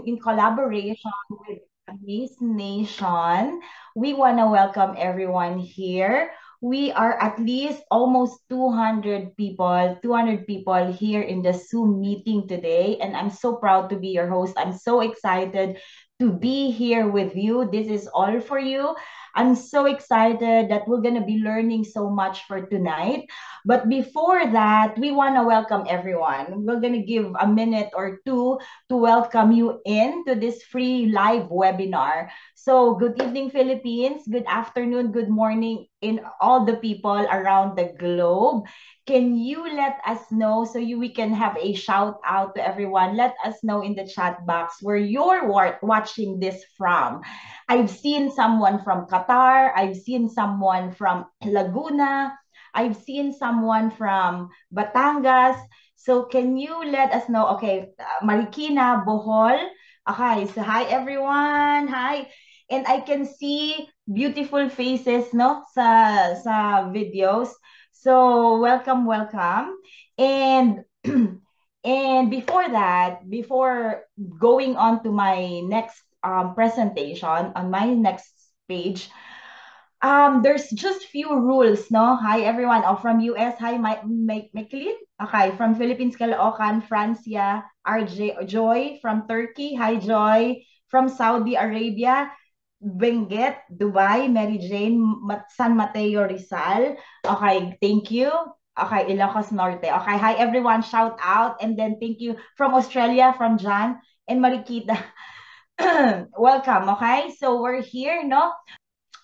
in collaboration with Amaze Nation. We want to welcome everyone here. We are at least almost 200 people here in the Zoom meeting today. And I'm so proud to be your host. I'm so excited to be here with you. This is all for you. I'm so excited that we're going to be learning so much for tonight. But before that, we want to welcome everyone. We're going to give a minute or two to welcome you into this free live webinar. So, good evening, Philippines. Good afternoon, good morning in all the people around the globe. Can you let us know so we can have a shout out to everyone? Let us know in the chat box where you're watching this from. I've seen someone from Qatar. I've seen someone from Laguna. I've seen someone from Batangas. So can you let us know? Okay, Marikina, Bohol. Okay, so hi everyone. Hi. And I can see beautiful faces no sa videos. So welcome, welcome. And and before that, before going on to my next presentation on my next page, there's just few rules, no? Hi, everyone. Oh, from US, hi, Meklin. Okay, from Philippines, Caloocan, Francia, RJ, Joy, from Turkey, hi, Joy. From Saudi Arabia, Benguet, Dubai, Mary Jane, San Mateo, Rizal. Okay, thank you. Okay, Ilocos Norte. Okay, hi, everyone. Shout out. And then thank you from Australia, from John and Marikita. Welcome, okay? So we're here, no?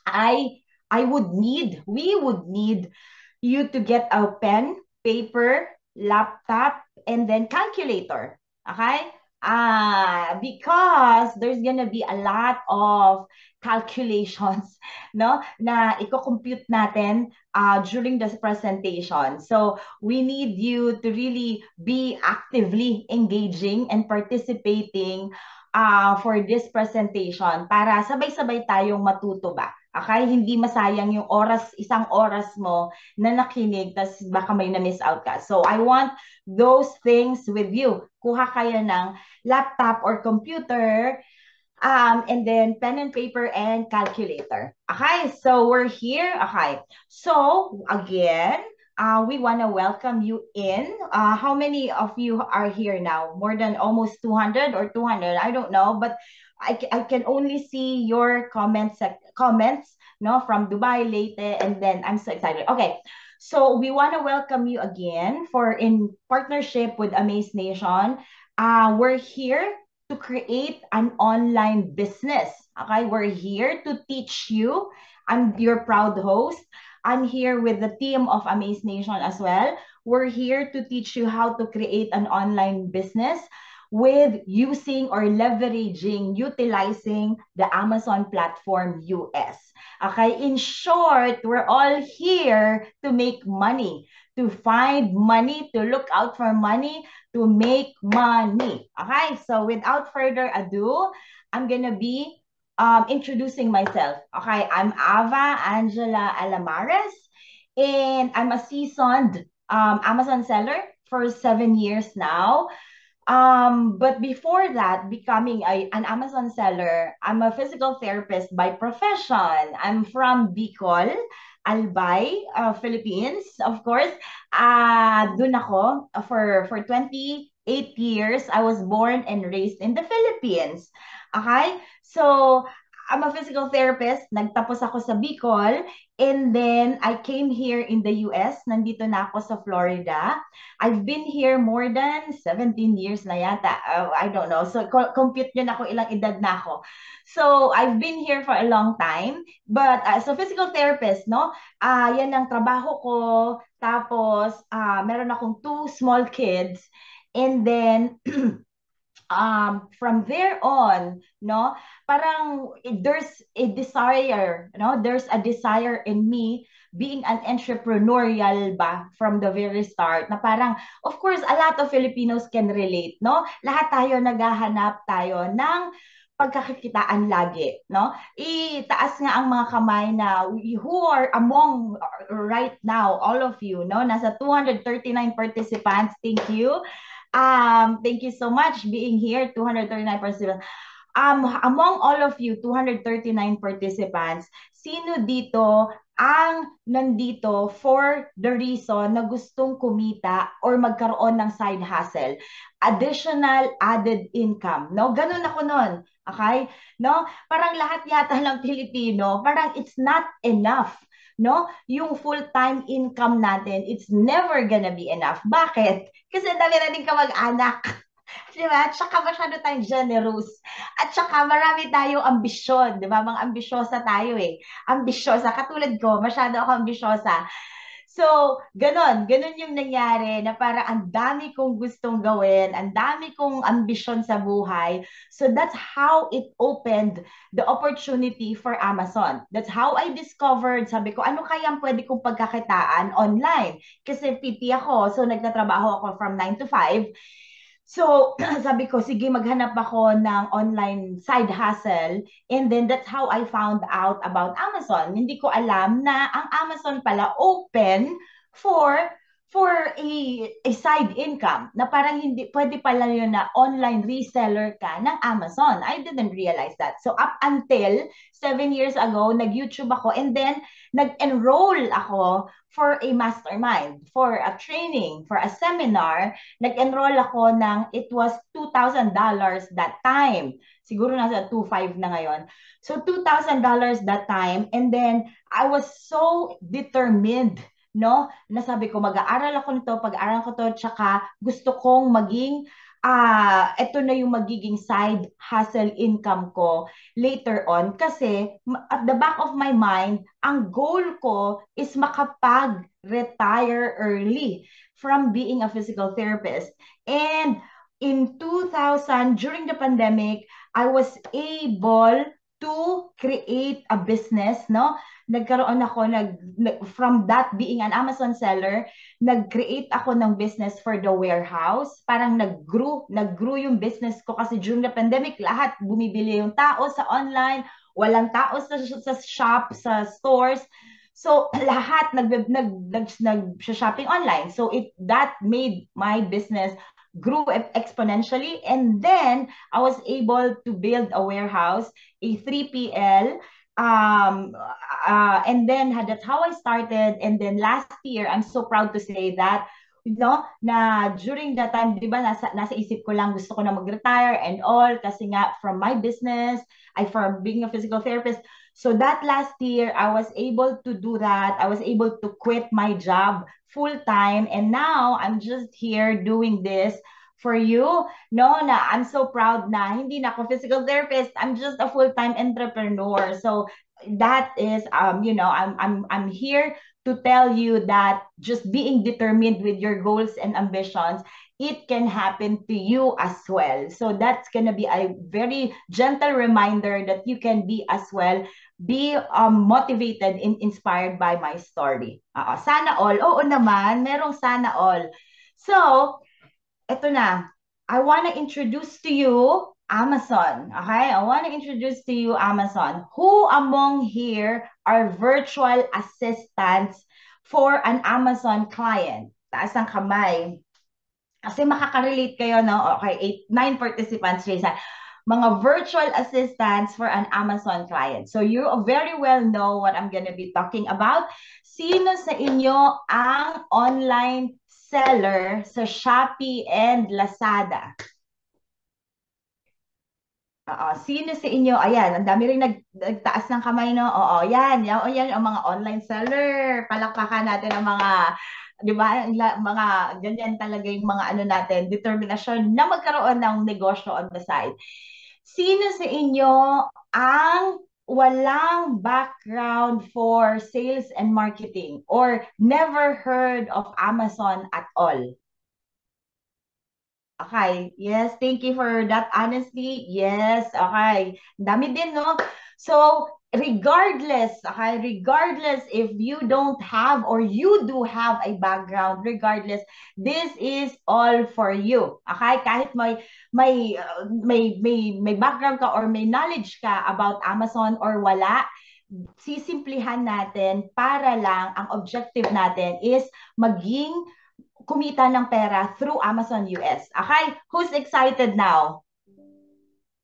I we would need you to get a pen, paper, laptop, and then calculator. Okay? Because there's gonna be a lot of calculations, no, na i-compute natin during this presentation. So we need you to really be actively engaging and participating for this presentation para sabay-sabay tayong matuto ba. Okay? Hindi masayang yung isang oras mo na nakinig, tas baka may na-miss out ka. So, I want those things with you. Kuha kayo ng laptop or computer, and then pen and paper and calculator. Okay? So, we're here. Okay. So, again, we want to welcome you in. How many of you are here now? More than almost 200 or 200? I don't know, but I can only see your comments no, from Dubai, Leyte, and then I'm so excited. Okay, so we want to welcome you again for in partnership with Amaze Nation. We're here to create an online business. Okay, we're here to teach you. I'm your proud host. I'm here with the team of Amaze Nation as well. We're here to teach you how to create an online business with using or leveraging, utilizing the Amazon platform US. Okay, in short, we're all here to make money, to find money, to look out for money, to make money. Okay, so without further ado, I'm gonna be introducing myself. Okay, I'm Ava Angela Alamares, and I'm a seasoned Amazon seller for 7 years now. But before that, becoming an Amazon seller, I'm a physical therapist by profession. I'm from Bicol, Albay, Philippines, of course. Dun ako for 28 years. I was born and raised in the Philippines. Okay? So, I'm a physical therapist. Nagtapos ako sa Bicol. And then, I came here in the US. Nandito na ako sa Florida. I've been here more than 17 years na yata. I don't know. So, compute nyo na kung ilang edad na ako. So, I've been here for a long time. But, as a physical therapist, no? Yan ang trabaho ko. Tapos, meron akong two small kids. And then, from there on, no, parang there's a desire, no, there's a desire in me being an entrepreneurial ba from the very start na parang of course a lot of Filipinos can relate, no, lahat tayo naghahanap tayo ng pagkakakitaan lagi, no? Itaas nga ang mga kamay na who are among right now, all of you, no? Nasa 239 participants, thank you. Thank you so much being here, 239 participants. Among all of you, 239 participants, sino dito ang nandito for the reason na gustong kumita or magkaroon ng side hustle? Additional added income. No? Ganun ako nun. Okay? No? Parang lahat yata ng Pilipino, parang it's not enough. No? Yung full-time income natin, it's never gonna be enough. Bakit? Kasi ang dami natin kamag-anak. Di ba? Tsaka masyado tayong generous. At tsaka marami tayong ambisyon. Di ba? Mga ambisyosa tayo eh. Ambisyosa. Katulad ko, masyado ako ambisyosa. So, ganon yung nangyari na para ang dami kong gustong gawin, ang dami kong ambisyon sa buhay. So that's how it opened the opportunity for Amazon. That's how I discovered, sabi ko, ano kaya ang pwede kong pagkakitaan online? Kasi PT ako, so nagtatrabaho ako from 9 to 5. So, sabi ko, sige, maghanap ako ng online side hustle. And then that's how I found out about Amazon. Hindi ko alam na ang Amazon pala open for a side income na parang hindi pwede pala yun na online reseller ka ng Amazon. I didn't realize that. So up until 7 years ago, nag-YouTube ako and then nag-enroll ako for a mastermind, for a training, for a seminar. Nag-enroll ako ng, it was $2,000 that time. Siguro nasa 2,500 na ngayon. So $2,000 that time. And then I was so determined, no? Nasabi ko, mag-aaral ako nito, pag-aaral ko to, tsaka gusto kong maging, ito na yung magiging side hustle income ko later on. Kasi at the back of my mind, ang goal ko is makapag-retire early from being a physical therapist. And in 2000, during the pandemic, I was able to create a business, no? Nagkaroon ako from that being an Amazon seller, nag-create ako ng business for the warehouse. Parang nag-grew yung business ko kasi during the pandemic, lahat bumibili yung tao sa online, walang tao sa shop, sa stores. So lahat nag-shopping online. So that made my business grew exponentially, and then I was able to build a warehouse, a 3PL, and then that's how I started. And then last year, I'm so proud to say that, na during that time, di ba, nasa isip ko lang, gusto ko na mag-retire and all, kasi nga, from my business, from being a physical therapist. So that last year, I was able to do that. I was able to quit my job full-time, and now I'm just here doing this for you, no, na I'm so proud na hindi na ako physical therapist, I'm just a full-time entrepreneur. So that is, I'm here to tell you that just being determined with your goals and ambitions, it can happen to you as well. So that's gonna be a very gentle reminder that you can be as well, be motivated and inspired by my story. Sana all. Oo naman, merong sana all. So, eto na. I want to introduce to you Amazon. Okay? I want to introduce to you Amazon. Who among here are virtual assistants for an Amazon client? Taas ang kamay. Kasi makaka-relate kayo, no? Okay, 9 participants, Jason. Mga virtual assistants for an Amazon client. So you very well know what I'm gonna be talking about. Sino sa inyo ang online seller sa Shopee and Lazada? Sino sa inyo? Ayan, ang dami rin nagtaas ng kamay, no? Oo, yan ang mga online seller. Palakpakan natin ang mga, di ba, mga ganyan talaga yung mga ano natin, determinasyon na magkaroon ng negosyo on the side. Sino sa inyo ang walang background for sales and marketing or never heard of Amazon at all? Okay, yes, thank you for that honesty. Yes, okay. Dami din, no? So, regardless if you don't have or you do have a background, regardless, this is all for you. Okay? Kahit may background ka or may knowledge ka about Amazon or wala, sisimplihan natin para lang ang objective natin is maging kumita ng pera through Amazon US. Okay? Who's excited now?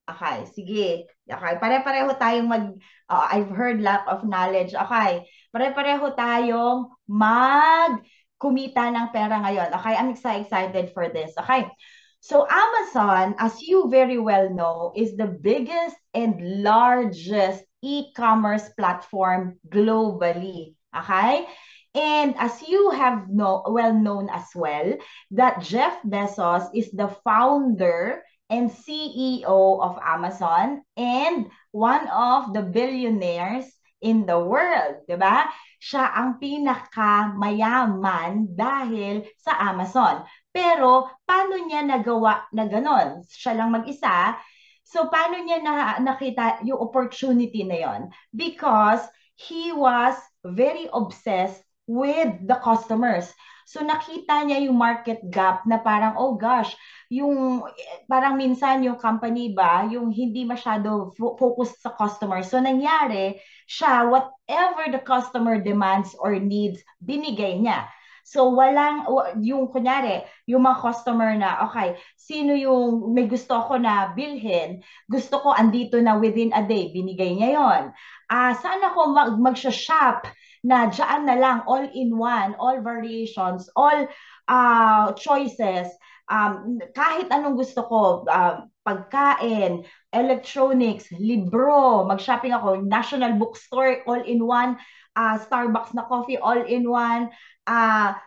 Okay, sige. Okay, pare-pareho tayong I've heard lot of knowledge. Okay, pare-pareho tayong kumita ng pera ngayon. Okay, I'm excited for this. Okay, so Amazon, as you very well know, is the biggest and largest e-commerce platform globally. Okay, and as you have well known as well, that Jeff Bezos is the founder and CEO of Amazon and one of the billionaires in the world, 'di ba? Siya ang pinakamayaman dahil sa Amazon. Pero paano niya nagawa na ganon? Siya lang mag-isa. So paano niya nakita yung opportunity na yon? Because he was very obsessed with the customers. So nakita niya yung market gap na parang, oh gosh, yung parang minsan yung company ba, yung hindi masyado focused sa customer. So nangyari, siya, whatever the customer demands or needs, binigay niya. So yung kunyari, yung mga customer na, okay, sino yung may gusto ko na bilhin, gusto ko andito na within a day, binigay niya yon. Saan ako mag-shop na dyan na lang, all in one, all variations, all choices, kahit anong gusto ko, pagkain, electronics, libro, mag-shopping ako, National Bookstore, all in one, Starbucks na coffee, all in one,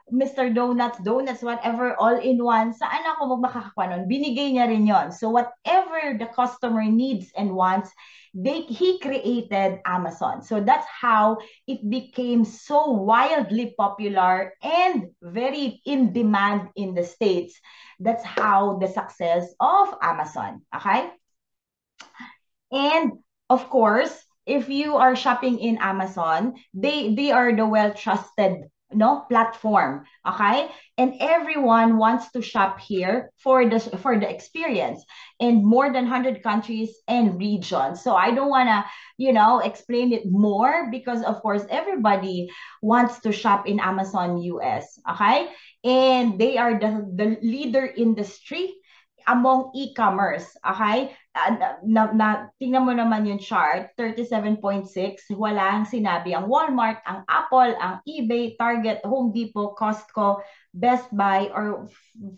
Mr. Donuts, whatever, all in one. Saan ako makakakuha nun? Binigay niya rin yon. So whatever the customer needs and wants, he created Amazon. So that's how it became so wildly popular and very in demand in the States. That's how the success of Amazon. Okay? And of course, if you are shopping in Amazon, they are the well-trusted platform, okay, and everyone wants to shop here for the experience in more than 100 countries and regions. So I don't want to explain it more, because of course everybody wants to shop in Amazon US, okay, and they are the leader industry among e-commerce, okay? Tingnan mo naman yung chart, 37.6, walang sinabi ang Walmart, ang Apple, ang eBay, Target, Home Depot, Costco, Best Buy, or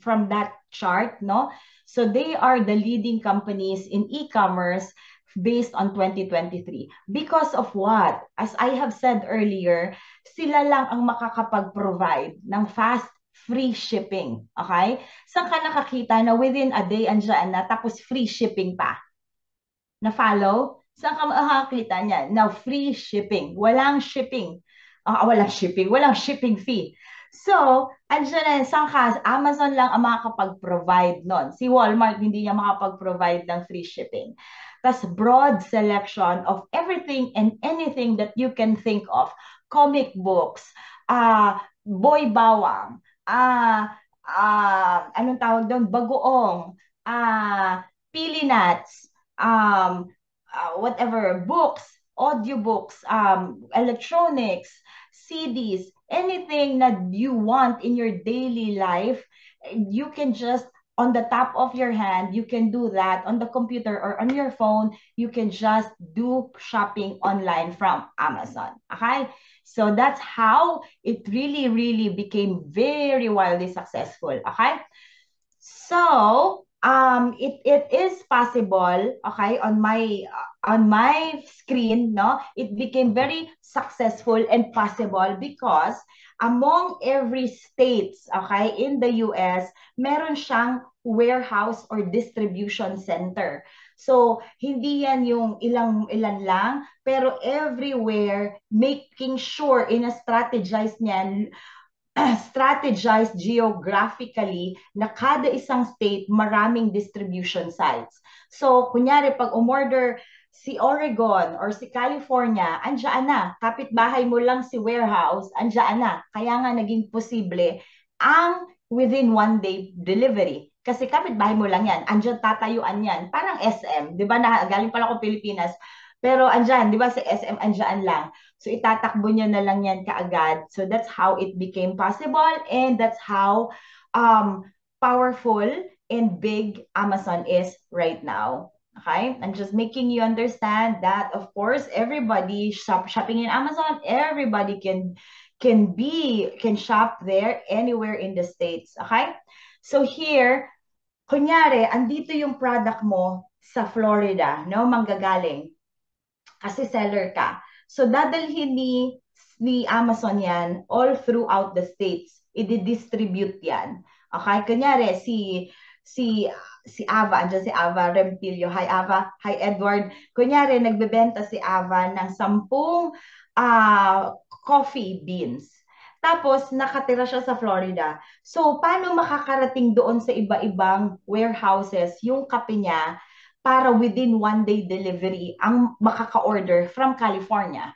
from that chart, no? So they are the leading companies in e-commerce based on 2023. Because of what? As I have said earlier, sila lang ang makakapag-provide ng fast free shipping. Okay? Saan ka nakakita na within a day andyan na tapos free shipping pa? Na-follow? Saan ka makakita niyan? Now, free shipping. Walang shipping. Walang shipping fee. So, andyan na, saan ka? Amazon lang ang makakapag-provide nun. Si Walmart, hindi niya makapag-provide ng free shipping. That's broad selection of everything and anything that you can think of. Comic books, Boy Bawang, anong tawag doon? Bagoong, pili nuts, whatever, books, audiobooks, electronics, CDs, anything that you want in your daily life, you can just, on the top of your hand, you can do that on the computer or on your phone. You can just do shopping online from Amazon. Okay? So that's how it really, really became very wildly successful. Okay? So it is possible, okay, on my screen, no, it became very successful and possible because among every states, okay, in the US, meron siyang warehouse or distribution center. So, hindi yan yung ilan lang, pero everywhere, making sure, strategized geographically na kada isang state maraming distribution sites. So, kunyari, pag umorder si Oregon or si California, andyan na. Kapitbahay mo lang si warehouse, andyan na. Kaya nga naging posible ang within one day delivery. Kasi kapitbahay mo lang yan, andyan tatayuan yan. Parang SM, di ba, na galing pala ako Pilipinas, Pero andyan, di ba, sa SM andyan lang. So itatakbo niya na lang yan kaagad. So that's how it became possible, and that's how um, powerful and big Amazon is right now. Okay? I'm just making you understand that, of course, everybody shopping in Amazon, everybody can shop there anywhere in the States. Okay? So here, kunyari, andito yung product mo sa Florida, no? Manggagaling kasi seller ka. So dadalhin ni Amazon yan all throughout the states. I-distribute yan. Okay? Kunyari, si si Ava, andyan si Ava Rempilio. Hi Ava, hi Edward. Kunyari, nagbebenta si Ava ng 10 coffee beans. Tapos, nakatira siya sa Florida. So, paano makakarating doon sa iba-ibang warehouses yung kape niya para within 1 day delivery ang makaka-order from California?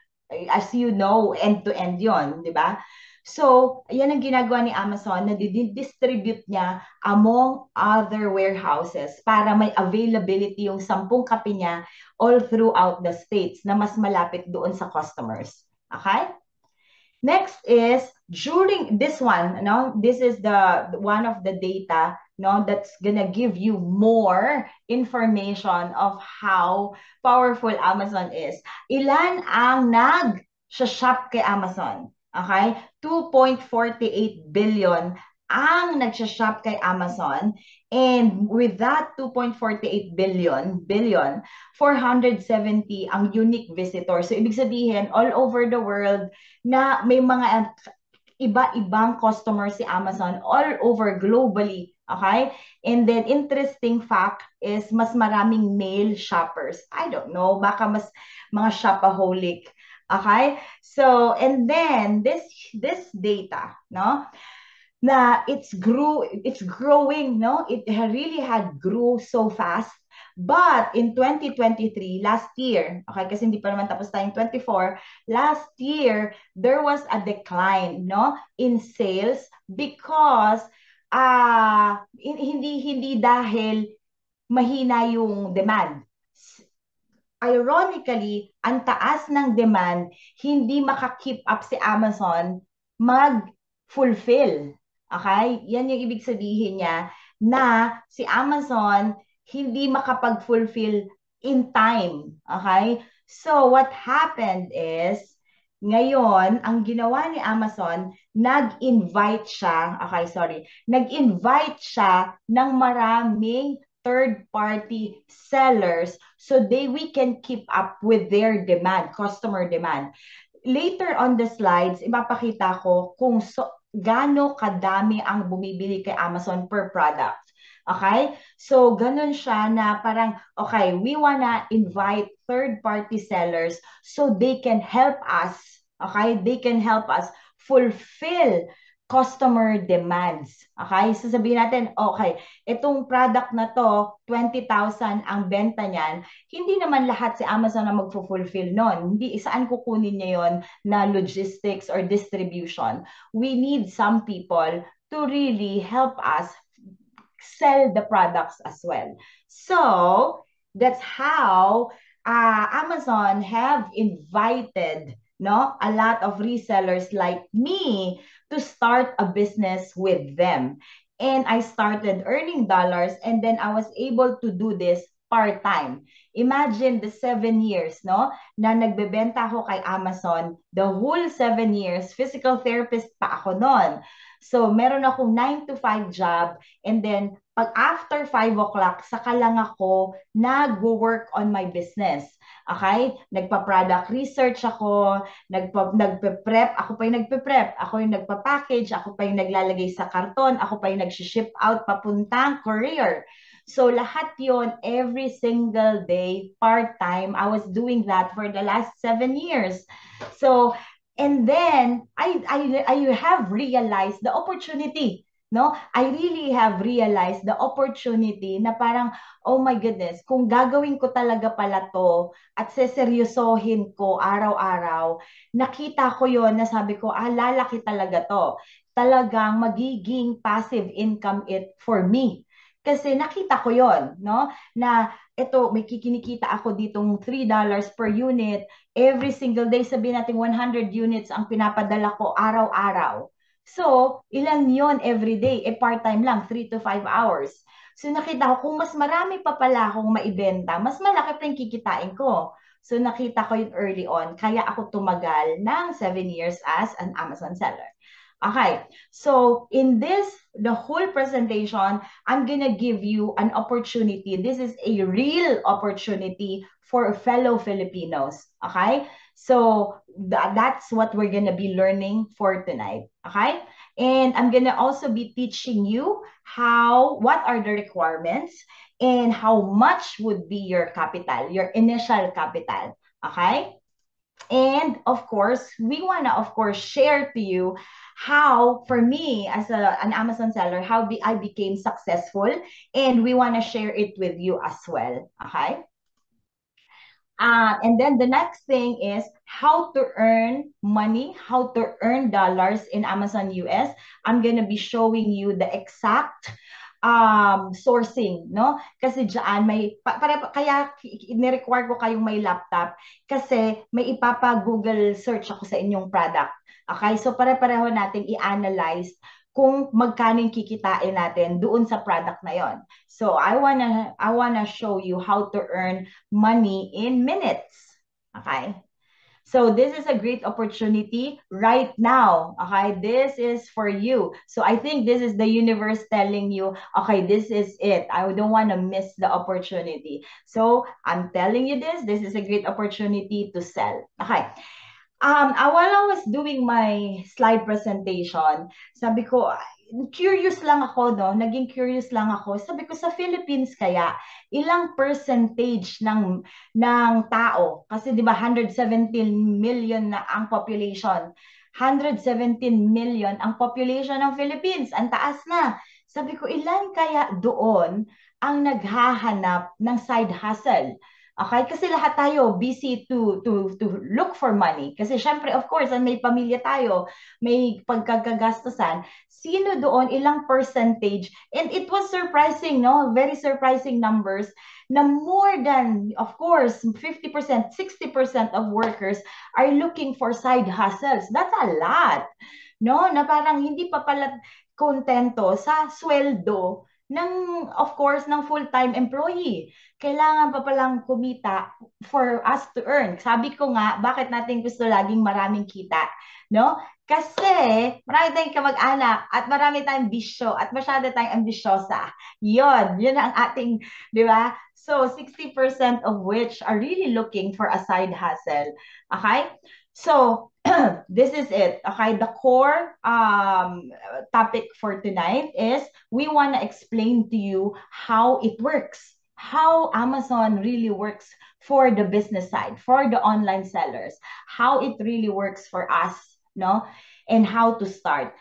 As you know, end-to-end yon, di ba? So, yan ang ginagawa ni Amazon, na distribute niya among other warehouses para may availability yung 10 kape niya all throughout the states na mas malapit doon sa customers. Okay? Next is during this one, this is the one of the data, that's gonna give you more information of how powerful Amazon is. Ilan ang nag-shop kay Amazon? Okay? 2.48 billion ang nag-shop kay Amazon, and with that 2.48 billion, 470 ang unique visitors. So ibig sabihin all over the world na may mga iba-ibang customers si Amazon all over globally. Okay? And then, interesting fact is mas maraming male shoppers. I don't know, baka mas mga shopaholic. Okay? So, and then, this data, no? Na it's growing, no? It really had grew so fast. But in 2023, last year, okay, kasi hindi pa naman tapos tayong 24, last year, there was a decline, no, in sales because hindi dahil mahina yung demand. Ironically, ang taas ng demand, hindi maka-keep up si Amazon mag-fulfill. Okay? Yan yung ibig sabihin niya, na si Amazon hindi makapag-fulfill in time. Okay? So, what happened is, ngayon, ang ginawa ni Amazon, nag-invite siya ng maraming third-party sellers so we can keep up with their demand, customer demand. Later on the slides, ipapakita ko kung gaano kadami ang bumibili kay Amazon per product. Okay? So, ganun siya na parang, okay, we wanna invite third-party sellers so they can help us, okay? They can help us fulfill customer demands. Okay? So, sabihin natin, okay, itong product na to, 20,000 ang benta niyan, hindi naman lahat si Amazon na magfulfill nun. Hindi, saan kukunin niya yon na logistics or distribution? We need some people to really help us sell the products as well. So, that's how Amazon have invited a lot of resellers like me to start a business with them. And I started earning dollars, and then I was able to do this part-time. Imagine the 7 years, na nagbebenta ako kay Amazon, the whole 7 years, physical therapist pa ako noon. So, meron akong 9 to 5 job, and then pag after 5 o'clock, saka lang ako nag-work on my business. Okay? Nagpa-product research ako, nagpe-prep, ako pa yung nagpe-prep, ako yung nagpa-package, ako pa yung naglalagay sa karton, ako pa yung nag-ship out papuntang courier. So lahat yon every single day, part-time, I was doing that for the last 7 years. So, and then I have realized the opportunity. I really have realized the opportunity na parang, oh my goodness, kung gagawin ko talaga pala to at seseryosohin ko araw-araw, nakita ko yon na sabi ko, lalaki talaga to. Talagang magiging passive income it for me. Kasi nakita ko yon, no? Na ito, may kikinikita ako ditong $3 per unit. Every single day, sabihin natin 100 units ang pinapadala ko araw-araw. So, ilan yon every day? Part-time lang, 3 to 5 hours. So, nakita ko, kung mas marami pa pala akong maibenta, mas malaki pa yung kikitain ko. So, nakita ko yun early on. Kaya ako tumagal ng 7 years as an Amazon seller. Okay, so in this, the whole presentation, I'm gonna give you an opportunity. This is a real opportunity for fellow Filipinos. Okay, so that's what we're gonna be learning for tonight. Okay, and I'm gonna also be teaching you what are the requirements and how much would be your capital, your initial capital. Okay. And of course, we want to, of course, share to you how, for me as an Amazon seller, I became successful. And we want to share it with you as well. Okay. And then the next thing is how to earn money, how to earn dollars in Amazon US. I'm going to be showing you the exact sourcing, no? Kasi diyan may kaya ni-require ko kayong may laptop kasi may ipapa-Google search ako sa inyong product. Okay? So pare-pareho nating i-analyze kung magkano yung kikitain natin doon sa product na yon. So I wanna show you how to earn money in minutes. Okay? So this is a great opportunity right now. Okay, this is for you. So I think this is the universe telling you, okay, this is it. I don't want to miss the opportunity. So I'm telling you this. This is a great opportunity to sell. Okay. While I was doing my slide presentation, sabi ko, curious lang ako, no? Naging curious lang ako. Sabi ko, sa Philippines kaya, ilang percentage ng tao? Kasi di ba 117 million na ang population. 117 million ang population ng Philippines. Ang taas na. Sabi ko, ilan kaya doon ang naghahanap ng side hustle? Okay? Kasi lahat tayo busy to look for money. Kasi syempre, of course, may pamilya tayo, may pagkagagastusan. Sino doon, ilang percentage? And it was surprising, no? Very surprising numbers na more than, of course, 50%, 60% of workers are looking for side hustles. That's a lot. No? Na parang hindi pa pala kontento sa sweldo ng, of course, ng full-time employee. Kailangan pa palang kumita for us to earn. Sabi ko nga, bakit natin gusto laging maraming kita? No? Kasi marami tayong kamag-anak at marami tayong bisyo at masyado tayong ambisyosa. Yun ang ating, di ba? So, 60% of which are really looking for a side hustle. Okay? So, this is it. Okay, the core topic for tonight is we want to explain to you how it works, how Amazon really works for the business side, for the online sellers, how it really works for us, no, and how to start.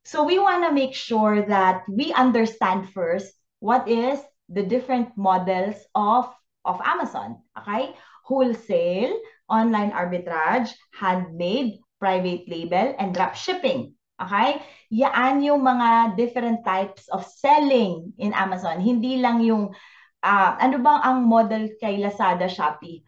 So we want to make sure that we understand first what is the different models of Amazon. Okay, wholesale, online arbitrage, handmade, private label, and drop shipping. Okay? Yan yung mga different types of selling in Amazon. Hindi lang yung, ano bang ang model kay Lazada, Shopee?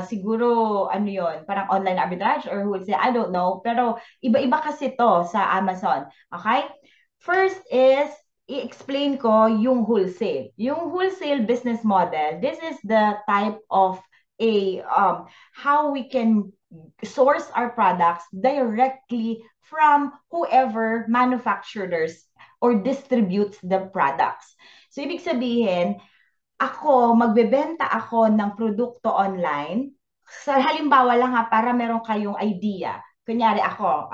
Siguro, ano yon, parang online arbitrage or wholesale, I don't know. Pero iba-iba kasi to sa Amazon. Okay? First is, i-explain ko yung wholesale. Yung wholesale business model, this is the type of how we can source our products directly from whoever manufacturers or distributes the products. So, ibig sabihin, magbebenta ako ng produkto online. Sa halimbawa lang para meron kayong idea. Kunyari ako,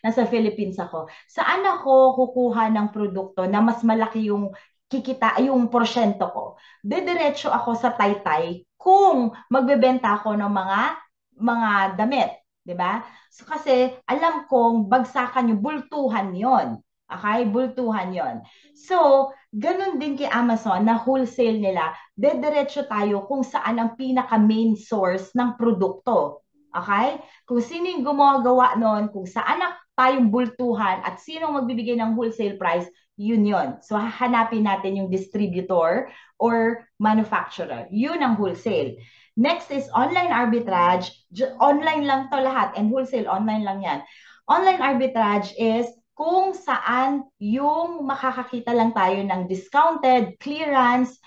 nasa Philippines ako. Saan ako kukuha ng produkto na mas malaki yung kikita, yung porsyento ko? Didiretso ako sa Taytay kung magbebenta ako ng mga damit, 'di ba? So kasi alam kong bagsakan yung bultuhan 'yon. Okay, bultuhan 'yon. So, ganun din kay Amazon na wholesale nila, didiretso tayo kung saan ang pinaka main source ng produkto. Okay? Kung sino yung gumagawa nun, kung saan tayong bultuhan at sino magbibigay ng wholesale price, yun yun. So, hahanapin natin yung distributor or manufacturer. Yun ang wholesale. Next is online arbitrage. Online lang to lahat and wholesale online lang yan. Online arbitrage is kung saan yung makakakita lang tayo ng discounted, clearance,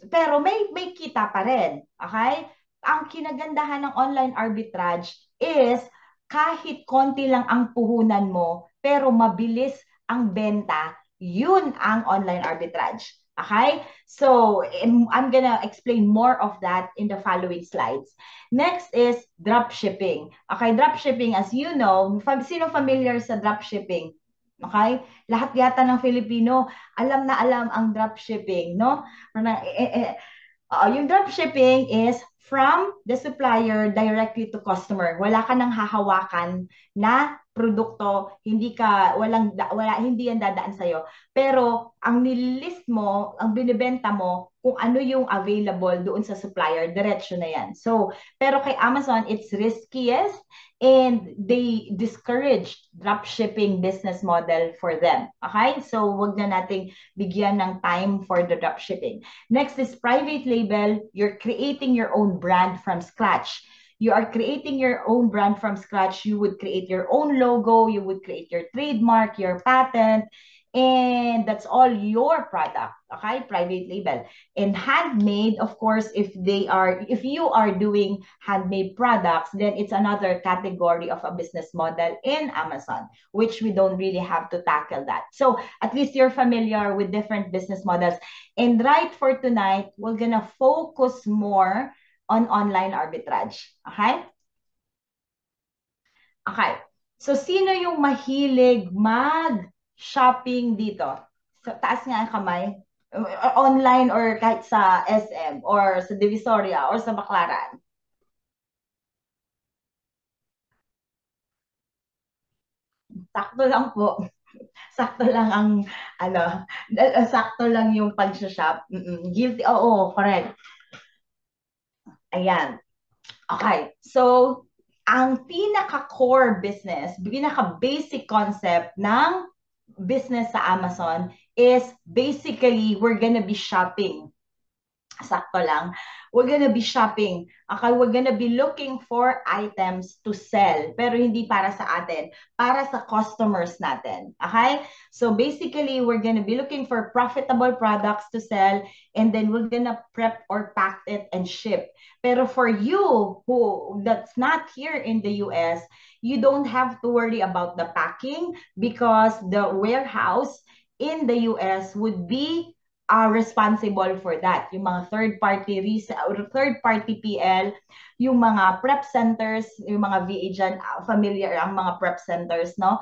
pero may kita pa rin. Okay? Ang kinagandahan ng online arbitrage is kahit konti lang ang puhunan mo, pero mabilis ang benta, yun ang online arbitrage. Okay? So, I'm gonna explain more of that in the following slides. Next is drop shipping. Okay, drop shipping, as you know, sino familiar sa drop shipping? Okay? Lahat yata ng Filipino, alam na alam ang drop shipping, no? Yung drop shipping is from the supplier directly to customer. Wala ka nang hahawakan na produkto, hindi yan dadaan sa'yo. Pero ang nililist mo, ang binibenta mo, kung ano yung available doon sa supplier, diretso na yan. So, pero kay Amazon, it's riskiest and they discourage drop shipping business model for them. Okay? So, wag na nating bigyan ng time for the drop shipping. Next is private label. You're creating your own brand from scratch. You are creating your own brand from scratch. You would create your own logo. You would create your trademark, your patent, and that's all your product. Okay, private label. And handmade, of course, if you are doing handmade products, then it's another category of a business model in Amazon, which we don't really have to tackle that. So at least you're familiar with different business models. And right for tonight, we're gonna focus more on online arbitrage. Okay? Okay. So, sino yung mahilig mag-shopping dito? So, taas nga ang kamay. Online or kahit sa SM or sa Divisoria or sa Baclaran. Sakto lang po. Sakto lang ang, ano, sakto lang yung pag-shop. Guilty. Oo, correct. Ayan. Okay. So, ang pinaka-core business, pinaka-basic concept ng business sa Amazon is basically we're gonna be shopping. Sakto lang. We're gonna be shopping. Okay, we're gonna be looking for items to sell. Pero hindi para sa atin, para sa customers natin. Okay? So basically, we're gonna be looking for profitable products to sell and then we're gonna prep or pack it and ship. Pero for you who that's not here in the US, you don't have to worry about the packing because the warehouse in the US would be are responsible for that. Yung mga third-party PL, yung mga prep centers, yung mga VA dyan, familiar ang mga prep centers, no?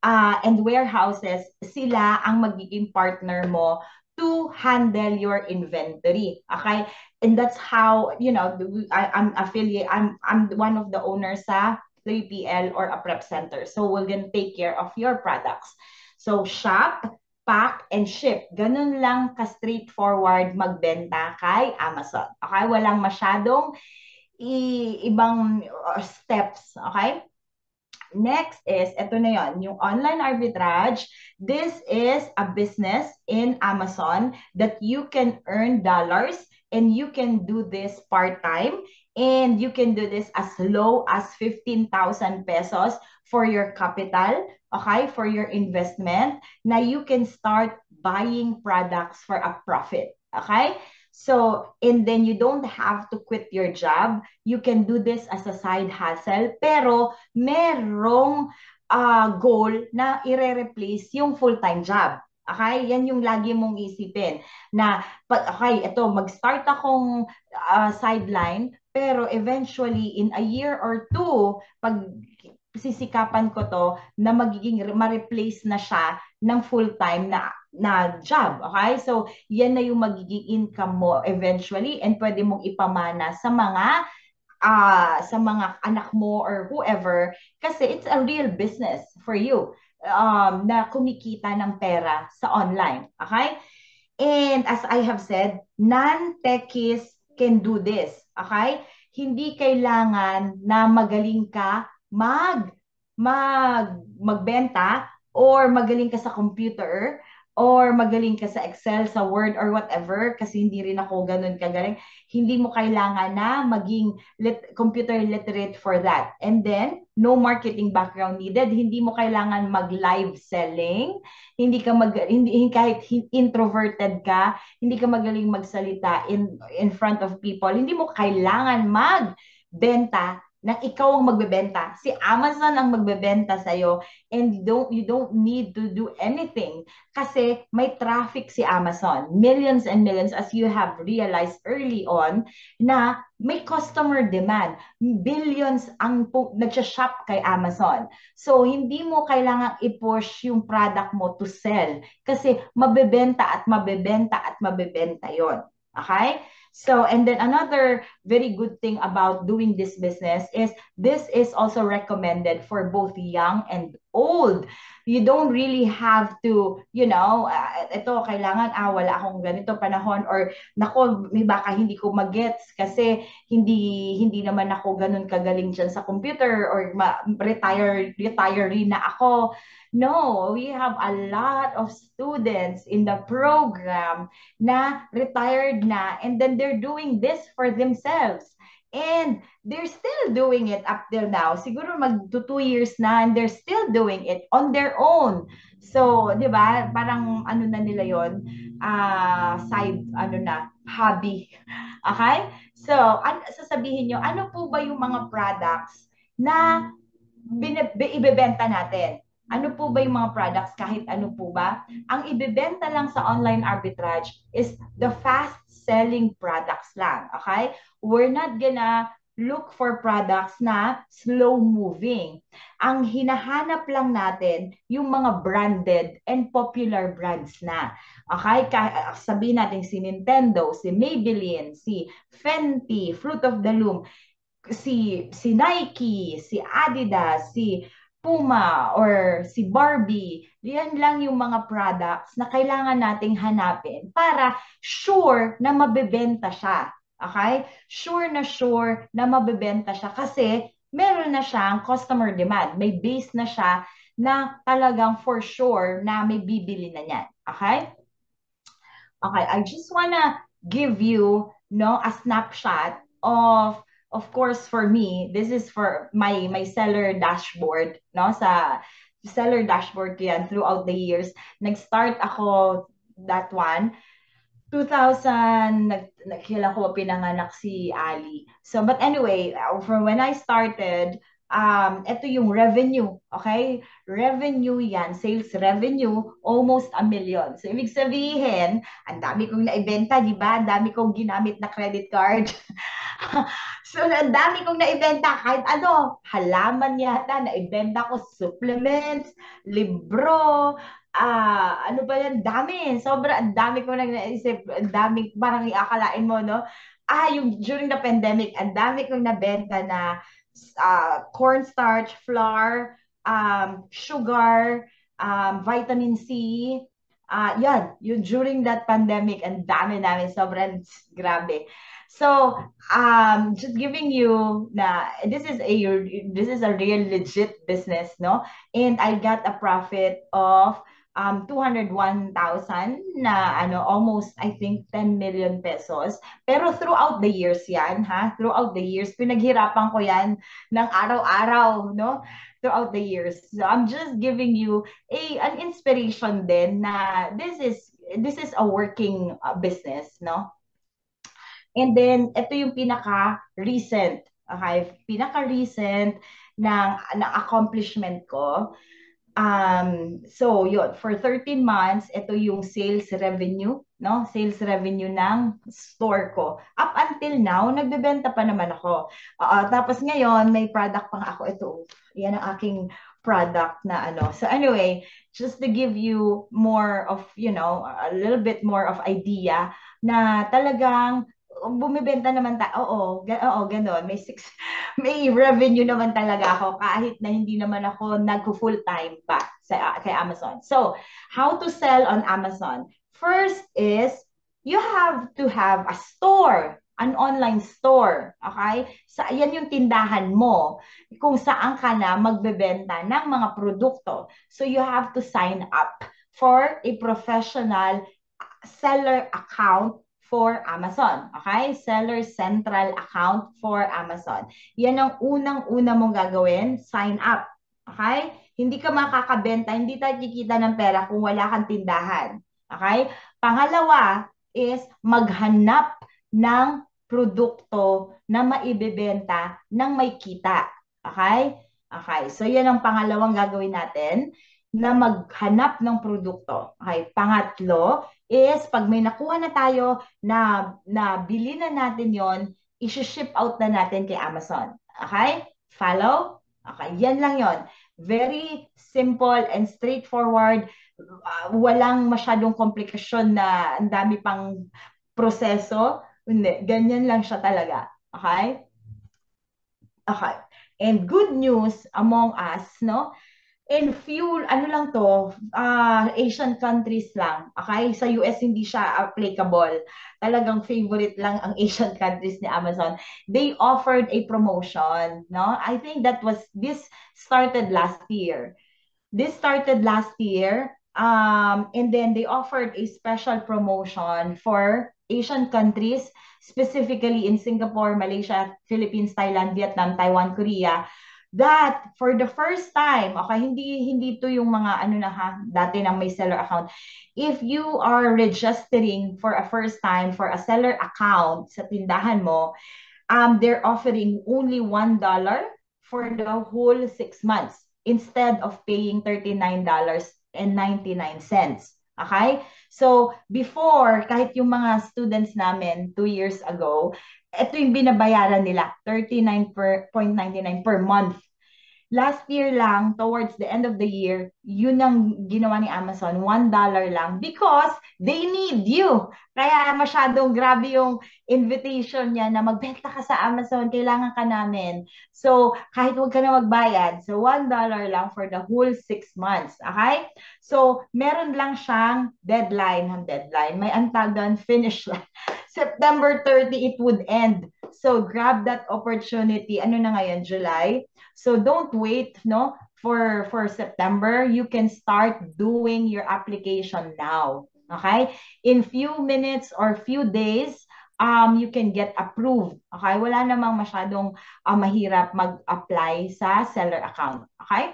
And warehouses, sila ang magiging partner mo to handle your inventory. Okay? And that's how, I'm affiliate, I'm one of the owners sa 3PL or a prep center. So we're gonna take care of your products. So shop, pack, and ship. Ganun lang ka-straightforward magbenta kay Amazon. Okay? Walang masyadong ibang steps. Okay? Next is, ito na yon, yung online arbitrage. This is a business in Amazon that you can earn dollars and you can do this part-time and you can do this as low as 15,000 pesos for your capital, okay, for your investment, na you can start buying products for a profit, okay? So, and then you don't have to quit your job. You can do this as a side hustle, pero merong goal na ire-replace yung full-time job. Okay? Yan yung lagi mong isipin. Na, okay, ito, mag-start akong sideline, pero eventually, in a year or two, pag sisikapan ko to, na magiging ma-replace na siya ng full-time na job. Okay? So, yan na yung magiging income mo eventually and pwede mong ipamana sa mga anak mo or whoever kasi it's a real business for you na kumikita ng pera sa online. Okay? And as I have said, non-techies can do this. Okay? hindi kailangan na magaling ka magbenta or magaling ka sa computer or magaling ka sa Excel, sa Word or whatever kasi hindi rin ako ganun kagaling. Hindi mo kailangan na maging computer literate for that. And then, no marketing background needed. Hindi mo kailangan mag-live selling. Hindi ka kahit introverted ka, hindi ka magaling magsalita in front of people. Hindi mo kailangan magbenta na ikaw ang magbebenta. Si Amazon ang magbebenta sa'yo and you don't need to do anything kasi may traffic si Amazon. Millions and millions as you have realized early on na may customer demand. Billions ang nagsha-shop kay Amazon. So, hindi mo kailangang i-push yung product mo to sell kasi mabebenta at mabebenta at mabebenta yon. Okay? So, and then another very good thing about doing this business is this is also recommended for both young and old. You don't really have to, ito, kailangan, wala akong ganito panahon or, nako, may baka hindi ko magets kasi hindi naman ako ganun kagaling dyan sa computer or retiree na ako. No, we have a lot of students in the program na retired na and then they're doing this for themselves. And they're still doing it up till now. Siguro mag 2 years na and they're still doing it on their own. So, 'di ba? Parang ano na nila 'yon, side hobby. Okay? So, sasabihin nyo, ano po ba yung mga products na ibebenta natin? Ano po ba yung mga products kahit ano po ba? Ang ibebenta lang sa online arbitrage is the fast-selling products lang. Okay? We're not gonna look for products na slow-moving. Ang hinahanap lang natin yung mga branded and popular brands na. Okay? Sabihin natin si Nintendo, si Maybelline, si Fenty, Fruit of the Loom, si Nike, si Adidas, si Puma, or si Barbie. Yan lang yung mga products na kailangan nating hanapin para sure na mabebenta siya. Okay? Sure na mabebenta siya kasi meron na siyang customer demand. May base na siya na talagang for sure na may bibili na niyan. Okay? Okay, I just wanna give you a snapshot of course for me, this is for my seller dashboard, no? Sa seller dashboard ko yan throughout the years. Nag-start ako that one 2000, kailan ko pinanganak si Ali. So, but anyway, from when I started, ito yung revenue, okay? Revenue yan, sales revenue, almost 1 million. So, ibig sabihin, ang dami kong naibenta, di ba? Ang dami kong ginamit na credit card. So, ang dami kong naibenta, kahit ano, halaman yata, naibenta ko supplements, libro, ano ba yan? Dami. Ang dami ko nang naisip. Ang dami, parang iakalain mo, no? Yung during the pandemic, ang dami kong nabenta na cornstarch, flour, sugar, vitamin C. Yung during that pandemic, ang dami namin. Sobrang grabe. So, just giving you na this is a real legit business, no? And I got a profit of 201,000 na almost I think 10 million pesos. Pero throughout the years yan, ha? Throughout the years, pinaghirapan ko yan ng araw-araw, no? Throughout the years. So I'm just giving you an inspiration din na this is a working business, no? And then, ito yung pinaka-recent, okay? Pinaka-recent ng accomplishment ko. So, yun, for 13 months, ito yung sales revenue, no? Sales revenue ng store ko. Up until now, nagbebenta pa naman ako. Tapos ngayon, may product pang ako. Ito, yan ang aking product na ano. So anyway, just to give you more of, a little bit more of idea na talagang bumibenta naman oo, gano'n. May revenue naman talaga ako kahit na hindi naman ako nag-full time pa kay Amazon. So, how to sell on Amazon? First is you have to have a store. an online store. Okay? Yan yung tindahan mo kung saan ka na magbebenta ng mga produkto. So you have to sign up for a professional seller account for Amazon. Okay? Seller Central account for Amazon. Yan ang unang-una mong gagawin, sign up. Okay? Hindi ka makakabenta, hindi tayo kikita ng pera kung wala kang tindahan. Okay? Pangalawa is maghanap ng produkto na maibebenta ng may kita. Okay? Okay. So, yan ang pangalawang gagawin natin na maghanap ng produkto. Okay. Pangatlo is pag may nakuha na tayo na bili na natin yon, i-ship out na natin kay Amazon. Okay? Follow? Okay. Yan lang yon. Very simple and straightforward. Walang masyadong komplikasyon na ang dami pang proseso. Hindi, ganyan lang siya talaga. Okay? Okay. And good news among us, no? In few, ano lang to, Asian countries lang. Okay? Sa US, hindi siya applicable. Talagang favorite lang ang Asian countries ni Amazon. They offered a promotion, no? I think this started last year. This started last year, and then they offered a special promotion for Asian countries, specifically in Singapore, Malaysia, Philippines, Thailand, Vietnam, Taiwan, Korea, that for the first time, okay, hindi to yung mga ano na ha, dati nang may seller account. If you are registering for a first time for a seller account sa tindahan mo, they're offering only $1 for the whole 6 months instead of paying $39.99. Okay? So, before, kahit yung mga students namin 2 years ago, ito yung binabayaran nila, 39.99 per month. Last year lang, towards the end of the year, yun ang ginawa ni Amazon, $1 lang because they need you. Kaya masyadong grabe yung invitation niya na magbenta ka sa Amazon, kailangan ka namin. So, kahit huwag ka na magbayad, so $1 lang for the whole 6 months. Okay? So, meron lang siyang deadline. May antag doon, finish line. September 30, it would end. So, grab that opportunity. Ano na ngayon, July? So don't wait, no, for September. You can start doing your application now. Okay? In few minutes or few days, you can get approved. Okay? Wala namang masyadong mahirap mag-apply sa seller account. Okay?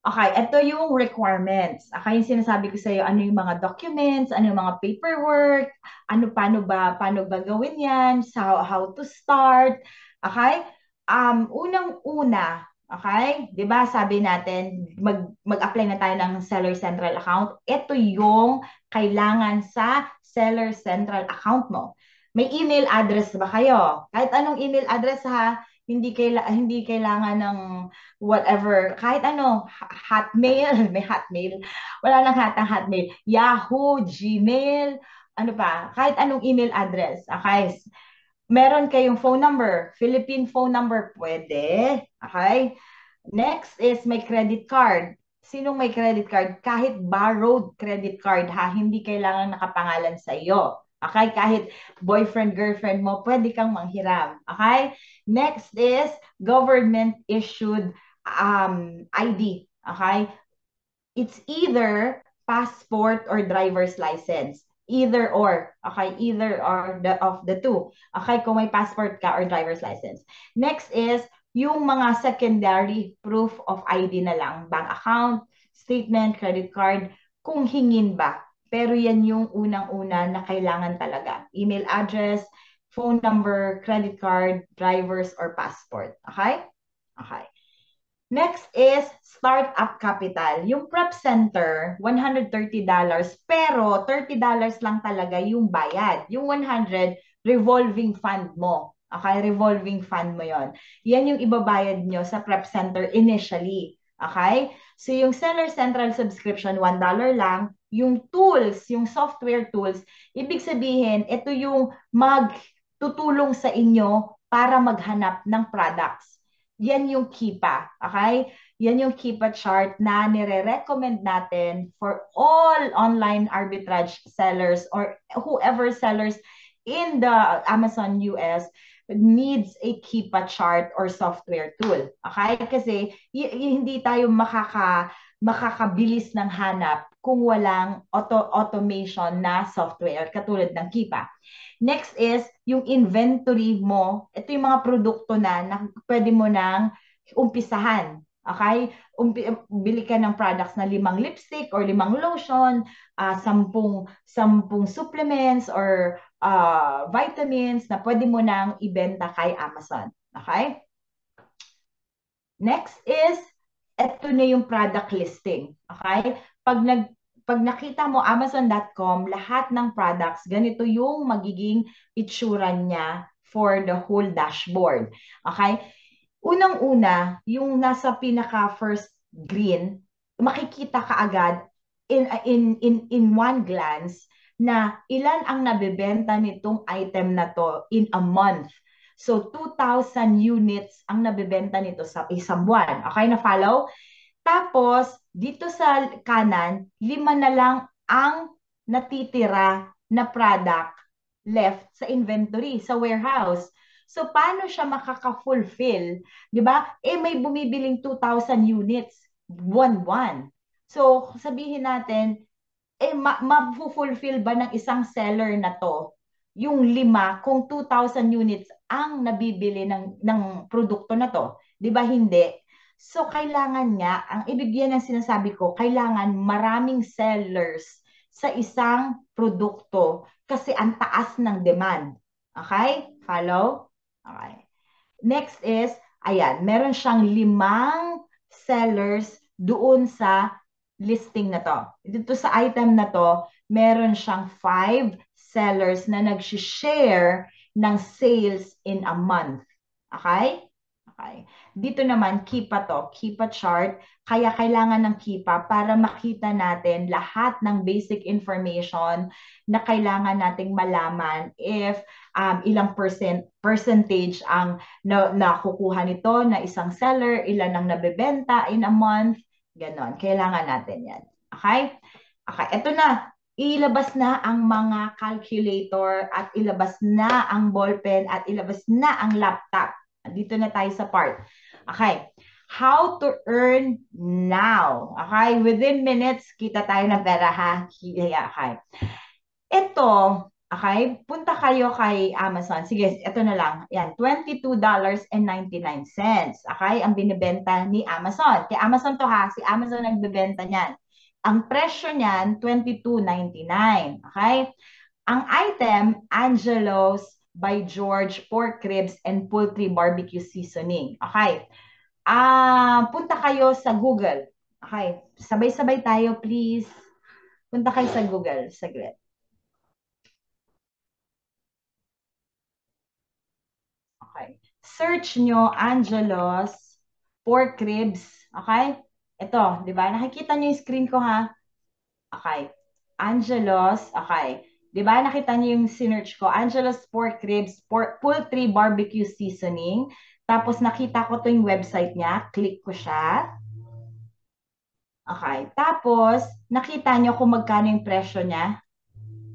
Okay, ito yung requirements. Okay, yung sinasabi ko sa iyo, ano yung mga documents, ano yung mga paperwork, paano ba gawin yan, how to start. Okay? Unang-una, okay? 'Di ba sabi natin, mag-apply na tayo ng Seller Central account. Ito yung kailangan sa Seller Central account mo. May email address ba kayo? Kahit anong email address ha, hindi kailangan ng whatever, kahit ano, Hotmail, may Hotmail. Wala lang Hotmail. Yahoo, Gmail, ano pa, kahit anong email address. Okay? Meron kayong phone number, Philippine phone number, pwede. Okay? Next is may credit card. Sinong may credit card? Kahit borrowed credit card ha, hindi kailangan nakapangalan sa iyo. Okay? Kahit boyfriend, girlfriend mo, pwede kang manghiram. Okay? Next is government issued ID. Okay? It's either passport or driver's license. Either or. Okay? Either or of the two. Okay? Kung may passport ka or driver's license. Next is yung mga secondary proof of ID na lang. Bank account, statement, credit card, kung hingin ba. Pero yan yung unang-una na kailangan talaga. Email address, phone number, credit card, driver's or passport. Okay? Okay. Next is startup capital. Yung prep center, $130, pero $30 lang talaga yung bayad. Yung 100, revolving fund mo. Okay, revolving fund mo yon. Yan yung ibabayad nyo sa prep center initially. Okay? So yung Seller Central subscription, $1 lang. Yung tools, yung software tools, ibig sabihin, ito yung magtutulong sa inyo para maghanap ng products. Yan yung KIPA, okay? Yan yung KIPA chart na nire-recommend natin for all online arbitrage sellers or whoever sellers in the Amazon US needs a Keepa chart or software tool. Okay? Kasi hindi tayo makakabilis ng hanap kung walang automation na software katulad ng Keepa. Next is yung inventory mo. Ito yung mga produkto na pwede mo nang umpisahan. Okay? Bili ka ng products na 5 lipstick or 5 lotion, 10 supplements or vitamins na pwede mo nang ibenta kay Amazon. Okay? Next is, ito na yung product listing. Okay? Pag nakita mo Amazon.com, lahat ng products, ganito yung magiging itsura niya for the whole dashboard. Okay? Unang-una, yung nasa pinaka first green, makikita ka agad in one glance na ilan ang nabebenta nitong item na to in a month. So 2,000 units ang nabebenta nito sa isang buwan. Okay, na follow? Tapos dito sa kanan, 5 na lang ang natitira na product left sa inventory, sa warehouse. So paano siya makaka-fulfill? 'Di ba? May bumibiling 2,000 units buwan-buwan. So sabihin natin, ma-fulfill ba ng isang seller na to yung 5 kung 2,000 units ang nabibili ng produkto na to? 'Di ba hindi? So kailangan nga, ang ibig yan ng sinasabi ko, kailangan maraming sellers sa isang produkto kasi ang taas ng demand. Okay? Follow? Okay. Next is, ayan, meron siyang 5 sellers doon sa listing na to. Dito sa item na to, meron siyang 5 sellers na nag-share ng sales in a month. Okay? Okay. Dito naman, Keepa to, Keepa chart. Kaya kailangan ng Keepa para makita natin lahat ng basic information na kailangan nating malaman if ilang percentage ang nakukuha nito na isang seller, ilan ang nabebenta in a month, ganon. Kailangan natin yan. Okay? Okay, ito na. Ilabas na ang mga calculator at ilabas na ang ballpen at ilabas na ang laptop. Dito na tayo sa part. Okay. How to earn now. Okay. Within minutes, kita tayo ng pera ha. Okay. Ito, okay. Punta kayo kay Amazon. Sige, ito na lang. Yan, $22.99. Okay. Ang binibenta ni Amazon. Kay Amazon to ha. Si Amazon nagbebenta niyan. Ang presyo niyan, $22.99. Okay. Ang item, Angelo's by George pork ribs and poultry barbecue seasoning. Okay. Punta kayo sa Google. Okay. Sabay-sabay tayo, please. Punta kayo sa Google. Saglit. Okay. Search nyo Angelo's pork ribs. Okay. Ito, di ba? Nakikita nyo yung screen ko, ha? Okay. Angelo's. Okay. 'Di ba? Nakita niyo yung sinearch ko, Angelo's pork ribs, poultry barbecue seasoning. Tapos nakita ko 'to yung website niya, click ko siya. Okay. Tapos nakita niyo kung magkano yung presyo niya.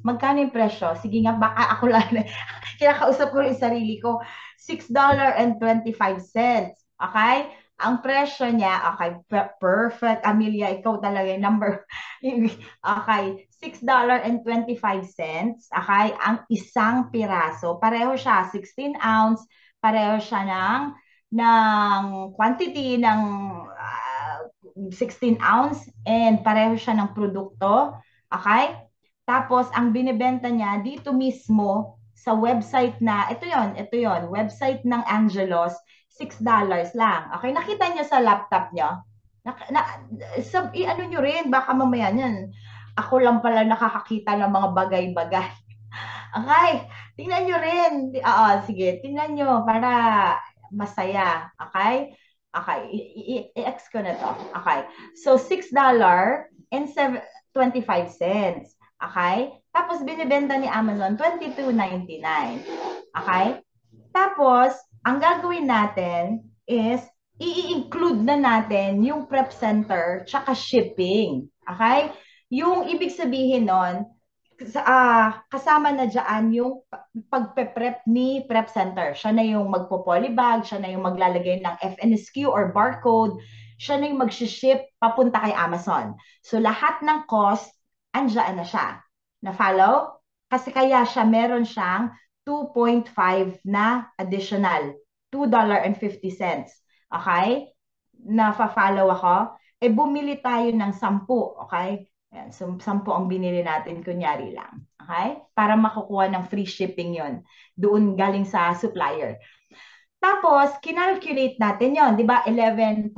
Magkano yung presyo? Sige nga, baka ako lang. Kinakausap ko yung sarili ko. $6.25. Okay? Ang presyo niya, okay, perfect. Amelia, ikaw talaga yung number. Okay, $6.25. Okay, ang isang piraso. Pareho siya, 16 ounce. Pareho siya ng quantity ng 16 ounce. And pareho siya ng produkto. Okay? Tapos, ang binibenta niya dito mismo sa website na, ito yon website ng Angelos, $6 lang. Okay, nakita niyo sa laptop niyo? Ano nyo rin, baka mamaya niyan. Ako lang pala nakakakita ng mga bagay-bagay. Okay, tingnan nyo rin. Oo, sige, tingnan nyo para masaya. Okay? Okay, i-X ko na to. Okay, so $6.25. Okay? Tapos binibenta ni Amazon $22.99. Okay? Tapos, ang gagawin natin is i-include na natin yung prep center tsaka shipping. Okay? Yung ibig sabihin nun, kasama na dyan yung pagpe-prep ni Prep Center. Siya na yung magpo-polybag, siya na yung maglalagay ng FNSQ or barcode, siya na yung mag-ship papunta kay Amazon. So lahat ng cost, andyan na siya. Na-follow? Kasi kaya siya meron siyang 2.5 na additional, $2.50. Okay? Na-follow ako? Eh bumili tayo ng 10, okay? Ayan, so 10 ang binili natin, kunyari lang. Okay? Para makukuha ng free shipping yon doon galing sa supplier. Tapos, kinalculate natin yon, di ba? 11.14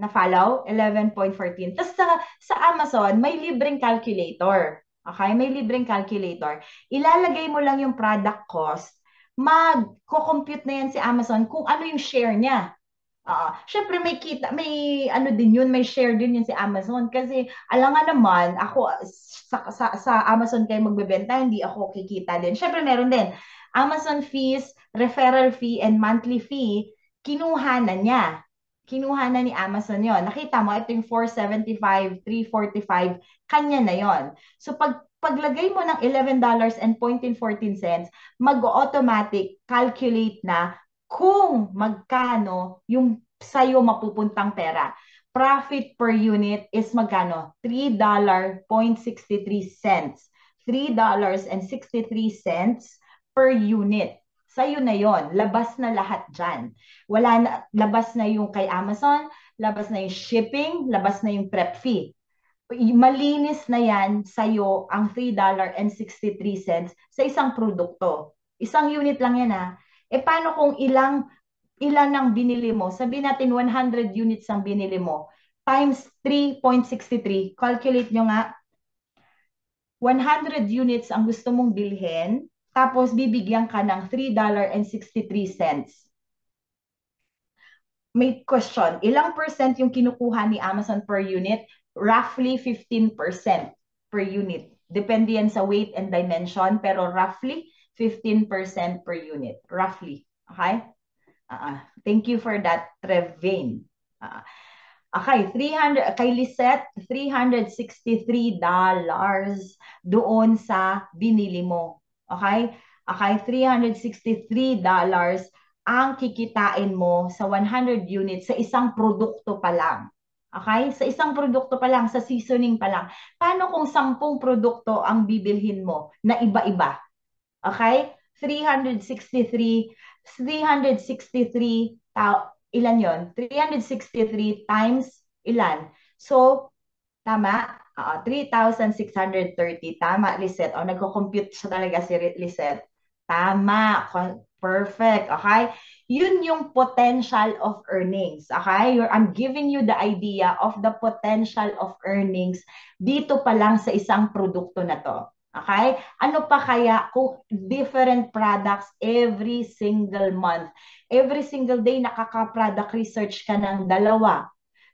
na follow, 11.14. Tapos sa Amazon, may libreng calculator. Okay? May libreng calculator. Ilalagay mo lang yung product cost, mag-compute na yan si Amazon kung ano yung share niya. Syempre may kita, may ano din yun, may share din yun si Amazon kasi alam nga naman, ako sa Amazon kayo magbebenta, hindi ako kikita din. Syempre meron din. Amazon fees, referral fee, and monthly fee, kinuha na niya. Kinuha na ni Amazon yon. Nakita mo, ito yung 475, 345, kanya na yon. So paglagay mo ng $11.14, mag-automatic calculate na kung magkano yung sa'yo mapupuntang pera. Profit per unit is magkano? $3.63. $3.63 per unit. Sa'yo na yon, labas na lahat dyan. Wala na, labas na yung kay Amazon, labas na yung shipping, labas na yung prep fee. Malinis na yan sa'yo ang $3.63 sa isang produkto. Isang unit lang yan ha. Paano kung ilan ang binili mo? Sabihin natin 100 units ang binili mo. Times 3.63. Calculate nyo nga. 100 units ang gusto mong bilhin. Tapos bibigyan ka ng $3.63. May question. Ilang percent yung kinukuha ni Amazon per unit? Roughly 15% per unit. Depende yan sa weight and dimension, pero roughly 15% per unit. Roughly. Okay? Thank you for that, Trevane. Okay, 300, kay Lisette, $363 doon sa binili mo. Okay? Okay, $363 ang kikitain mo sa 100 units sa isang produkto pa lang. Okay? Sa isang produkto pa lang, sa seasoning pa lang. Paano kung 10 produkto ang bibilhin mo na iba-iba? Okay? 363, 363, ilan yon? 363 times ilan? So, tama? 3,630. Tama, Lisette. O, nagko-compute siya talaga si Lisette. Tama. Perfect. Okay? Yun yung potential of earnings. Okay? I'm giving you the idea of the potential of earnings dito pa lang sa isang produkto na to. Okay? Ano pa kaya kung different products every single month? Every single day, nakaka-product research ka ng 2.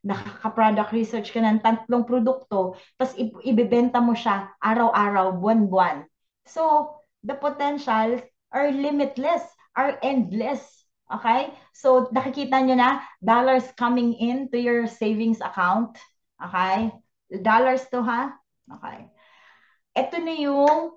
Nakaka-product research ka ng 3 produkto, tapos ibibenta mo siya araw-araw, buwan-buwan. So, the potentials are limitless, are endless. Okay? So, nakikita nyo na, dollars coming in to your savings account. Okay? Dollars to, ha? Okay. Ito na yung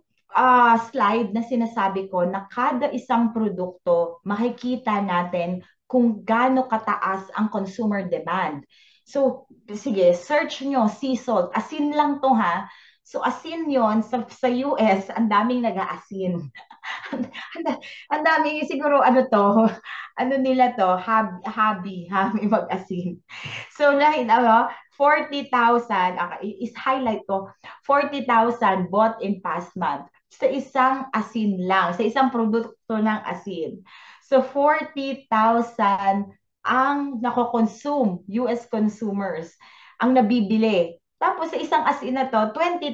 slide na sinasabi ko na kada isang produkto, makikita natin kung gaano kataas ang consumer demand. So, sige, search nyo, sea salt. Asin lang to ha. So, asin yon sa US, ang daming nag-aasin. Ang daming, siguro ano to, ano nila to, hobby mag-asin. So, 40,000, is highlight to, 40,000 bought in past month sa isang asin lang, sa isang produkto ng asin. So 40,000 ang nako-consume, US consumers, ang nabibili. Tapos sa isang asin na to, 20,000.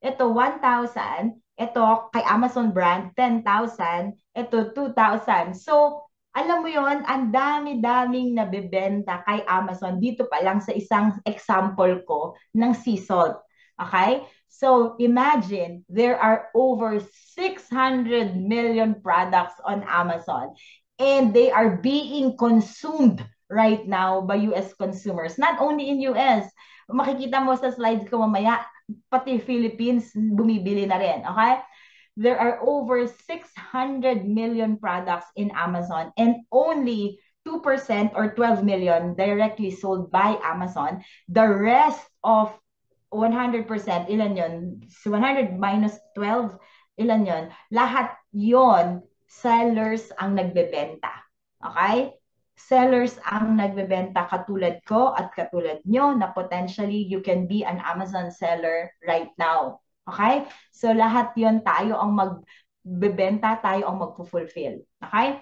Ito 1,000, ito kay Amazon brand, 10,000, ito 2,000. So alam mo yon, ang dami-daming nabibenta kay Amazon dito pa lang sa isang example ko ng sea salt. Okay? So imagine there are over 600 million products on Amazon and they are being consumed right now by US consumers. Not only in US, makikita mo sa slides ko mamaya, pati Philippines bumibili na rin. Okay? There are over 600 million products in Amazon and only 2% or 12 million directly sold by Amazon. The rest of 100%, ilan yun? 100 minus 12, ilan yun? Lahat yon sellers ang nagbebenta. Okay? Sellers ang nagbebenta katulad ko at katulad nyo na potentially you can be an Amazon seller right now. Okay? So lahat yon tayo ang magbebenta, tayo ang magpo-fulfill. Okay?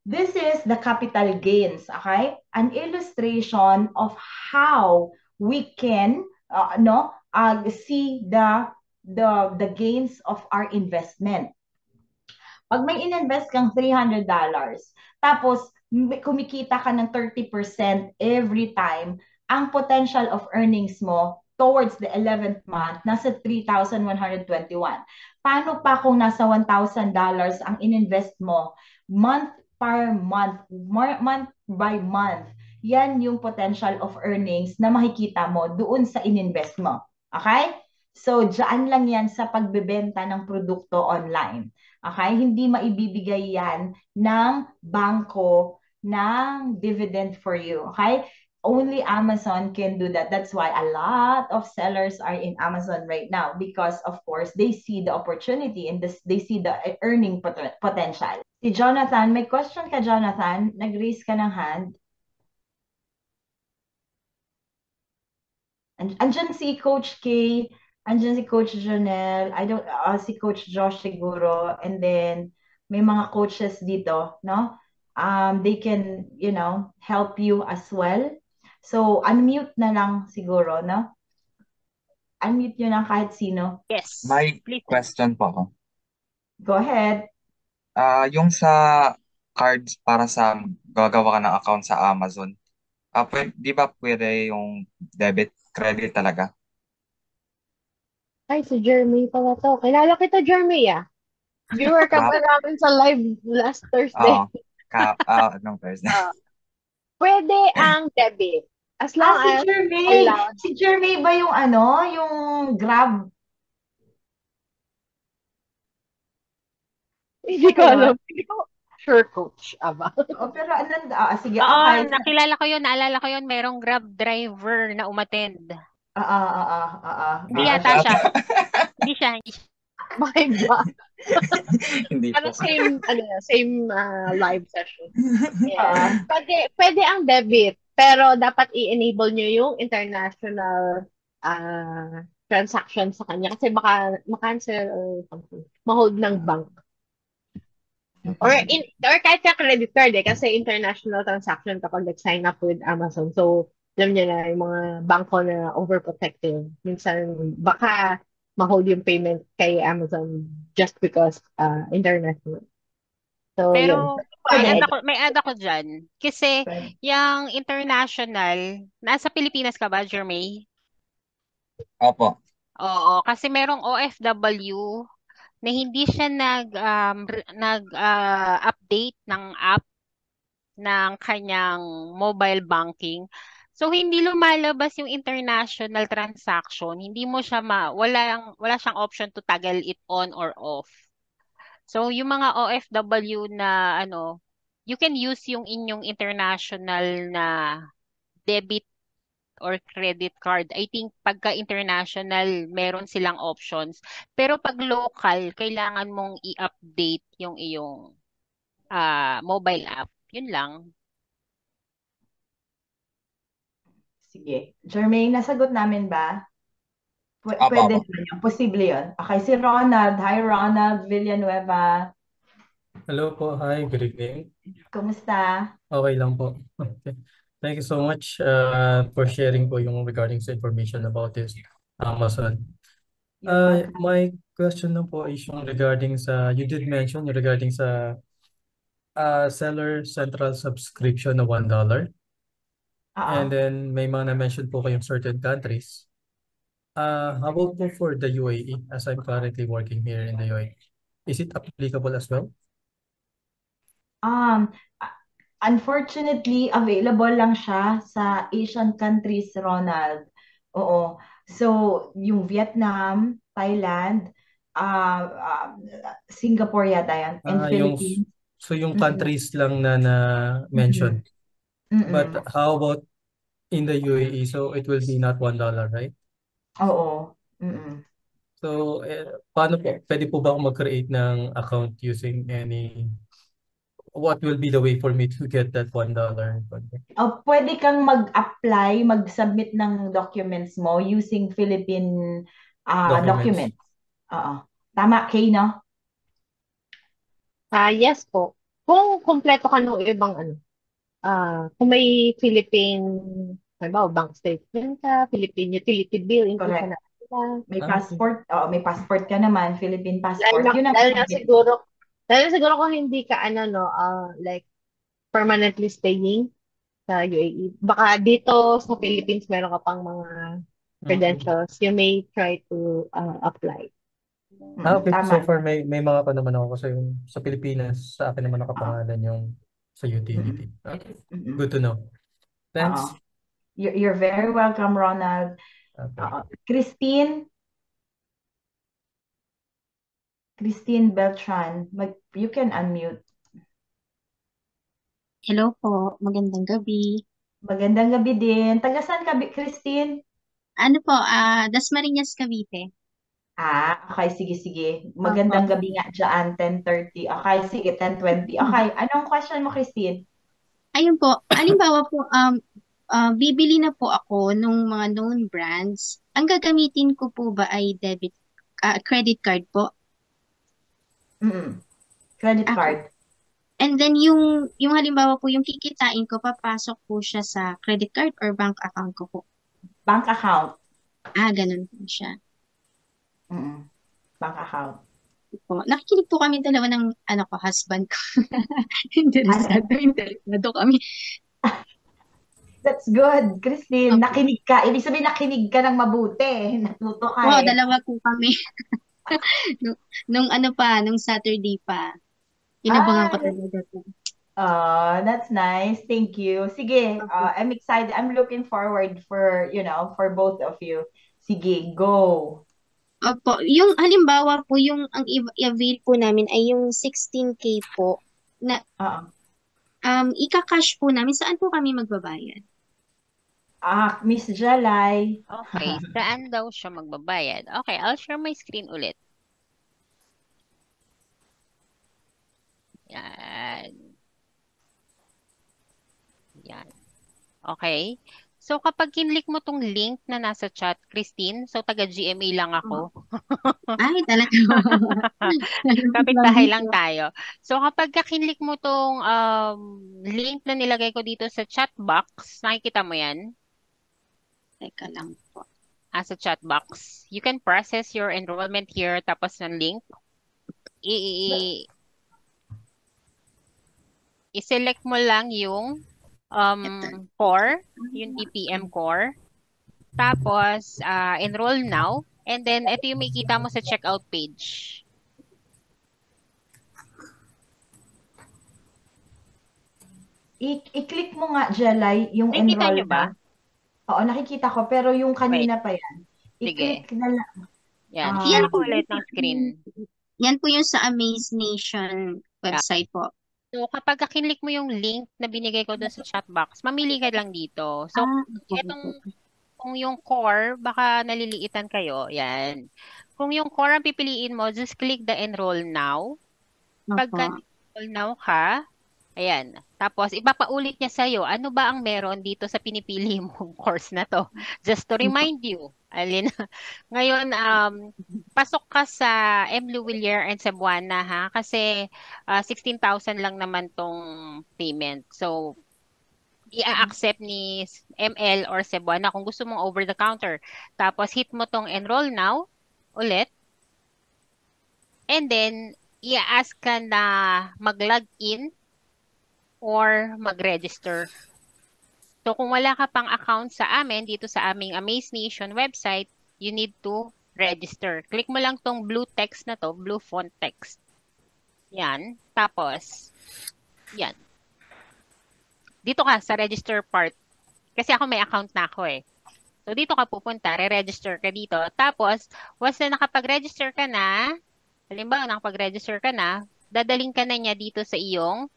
This is the capital gains, okay? An illustration of how we can see the gains of our investment. Pag may ininvest kang $300, tapos kumikita ka ng 30% every time, ang potential of earnings mo towards the 11th month, nasa 3,121. Paano pa kung nasa $1,000 ang ininvest mo month per month, month by month? Yan yung potential of earnings na makikita mo doon sa ininvest mo. Okay? So, dyan lang yan sa pagbebenta ng produkto online. Okay? Hindi maibibigay yan ng bangko ng dividend for you. Okay? Only Amazon can do that. That's why a lot of sellers are in Amazon right now because, of course, they see the opportunity and they see the earning potential. Si Jonathan, may question ka, Jonathan? Nag-raise ka ng hand. Andyan si Coach K, andyan si Coach Janelle, si Coach Josh siguro, and then may mga coaches dito, no? They can, help you as well. So, unmute na lang siguro, no? Unmute nyo na kahit sino. Yes, May please. question po ako. Go ahead. Yung sa cards para sa gagawa ka ng account sa Amazon, di ba pwede yung debit, credit talaga? Ay, si Jeremy pala to. Kilala kita, Jeremy, ah. Viewer ka ba namin sa live last Thursday? Oo, nung Thursday. Pwede ang debit. As long si as Jeremy. allowed. Si Jeremy ba yung yung Grab? Hindi ko alam. Hindi ko sure, Coach Aba. Pero sige, Oo, okay. nakilala ko yun, naalala ko yun, merong Grab driver na umattend. Hindi Hindi po yata siya. siya. Hindi siya. My God. Hindi po. Same live session. Yeah. Pwede ang debit, pero dapat i-enable nyo yung international transaction sa kanya kasi baka ma-cancel or something. Ma-hold ng bank. Or kahit sa credit card kasi international transaction kapag nag-sign up with Amazon. So, alam niyo na yung mga bangko na overprotective. Minsan, baka ma-hold yung payment kay Amazon just because international. So, Pero yun. may add ako dyan. Kasi yung international, nasa Pilipinas ka ba, Jermaine? Opo. Oo, kasi merong OFW na hindi siya update ng app ng kanyang mobile banking. So hindi lumalabas yung international transaction. Hindi mo siya wala siyang option to toggle it on or off. So yung mga OFW na you can use yung inyong international na debit or credit card. I think pagka international, meron silang options. Pero pag local, kailangan mong i-update yung iyong mobile app. Yun lang. Sige. Jermaine, nasagot namin ba? Opo, Pwede opo. naman yun. Posible yun. Okay, si Ronald. Hi, Ronald Villanueva. Hello po. Hi, good evening. Kumusta? Okay lang po. Okay. Thank you so much for sharing po yung regarding sa information about this Amazon. You're welcome. My question na po is yung regarding you did mention regarding sa seller central subscription na $1. And then may mga na-mention po kayong certain countries. How about po for the UAE as I'm currently working here in the UAE? Is it applicable as well? Unfortunately, available lang siya sa Asian countries, Ronald. Oo. So, yung Vietnam, Thailand, ah, ah, Singapore yata yan, and Yung Philippines. so yung Mm-mm. countries lang na Mm-mm. mentioned. But Mm-mm. how about in the UAE? So it will be not $1, right? Oo. Mm-mm. So paano po? Pwede po ba ako mag-create ng account using what will be the way for me to get that $1? Pwede kang mag-apply, mag-submit ng documents mo using Philippine Documents. documents. Oo. Tama, Kay, no? Yes po. Kung kumpleto ka ng ibang ano, kung may Philippine, halimbawa, bank statement ka, Philippine utility bill, include ka Correct. na sila. Okay. May passport ka naman, Philippine Lalo passport. na, Yun ang lalo na submit. siguro, lalo na siguro kung hindi ka ano, no, like, permanently staying sa UAE. Baka dito sa Philippines, meron ka pang mga credentials. You may try to apply. Okay. So Tama. far may mga pa naman ako kasi yung sa Pilipinas, sa akin naman nakapangalan yung sa utility. Okay. Mm-mm. Good to know. Thanks. Oo. You're very welcome, Ronald. Okay. Christine Beltran, you can unmute. Hello po, magandang gabi. Magandang gabi din. Taga saan ka, Christine? Ano po, Dasmariñas, Cavite. Okay, sige. Magandang Opo. gabi nga dyan, 10:30. Okay, sige, 10:20. Okay, anong question mo, Christine? Ayun po, halimbawa po, bibili na po ako nung mga known brands. Ang gagamitin ko po ba ay credit card po? Credit Okay. card. And then yung halimbawa po, yung kikitain ko, papasok po siya sa credit card or bank account ko po? Bank account. Ganun po siya. Bank account. Po. Nakikinig po kami dalawa ng husband ko. Interesado kami. That's good, Christine. Okay. Nakinig ka. Ibig sabihin, nakinig ka ng mabuti. Natuto ka Oo, eh. dalawa po kami. nung Saturday pa. Inabangan ko talaga po. That's nice. Thank you. Sige, Okay. I'm excited. I'm looking forward for for both of you. Sige, go. Opo, yung halimbawa po, yung ang i-avail po namin ay yung 16K po na ika-cash po namin. Saan po kami magbabayad? Miss Jalay. Okay, saan daw siya magbabayad? Okay, I'll share my screen ulit. Yan. Okay. So, kapag kinlik mo tong link na nasa chat, Christine, so taga-GMA lang ako. Ay, talaga. Kapit-bahay lang tayo. So, kapag kinlik mo tong link na nilagay ko dito sa chat box, nakikita mo yan? Teka lang po. Sa chat box. You can process your enrollment here, tapos ng link. I-select mo lang yung core, yung DPM core. Tapos, enroll now. And then, ito yung makikita mo sa checkout page. I-click mo nga, Jelay, yung Nakikita enroll nyo ba? na. Oo, nakikita ko. Pero yung kanina pa yan. I-click na lang. Yan. Share ko ulit ng screen. Yan po yung sa Amaze Nation website po. So, kapag kinlik mo yung link na binigay ko doon sa chat box, mamili ka lang dito. So, kung yung core, baka naliliitan kayo. Yan. Kung yung core ang pipiliin mo, just click the enroll now. Pagka enroll now ka, ayan. Tapos, ipapaulit niya sa'yo, ano ba ang meron dito sa pinipili mong course na to? Just to remind you. Ngayon, pasok ka sa M. Luwilier and Cebuana, ha? Kasi 16,000 lang naman tong payment. So, i-accept ni ML or Cebuana kung gusto mong over the counter. Tapos, hit mo tong enroll now ulit. And then, i-ask ka na mag-log in or mag-register. So, kung wala ka pang account sa amin, dito sa aming Amaze Nation website, you need to register. Click mo lang tong blue text na to, blue font text. Yan. Tapos, yan. dito ka sa register part. Kasi ako may account na ako eh. So, dito ka pupunta, re-register ka dito. Tapos, once na nakapag-register ka na, halimbawa, nakapag-register ka na, dadaling ka na niya dito sa iyong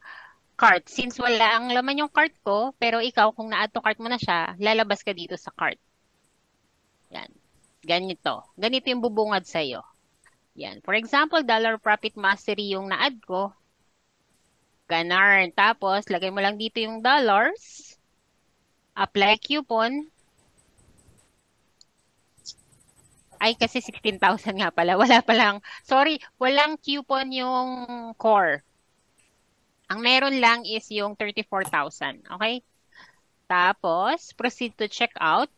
cart. Since wala ang laman yung cart ko, pero ikaw, kung na-add to cart mo na siya, lalabas ka dito sa cart. Yan. Ganito. Ganito yung bubungad sa'yo. Yan. For example, Dollar Profit Mastery yung na-add ko. Ganarn. Tapos, lagay mo lang dito yung dollars. Apply coupon. Ay, kasi 16,000 nga pala. Wala palang, sorry, walang coupon yung core. Ang meron lang is yung 34,000. Okay? Tapos, proceed to checkout.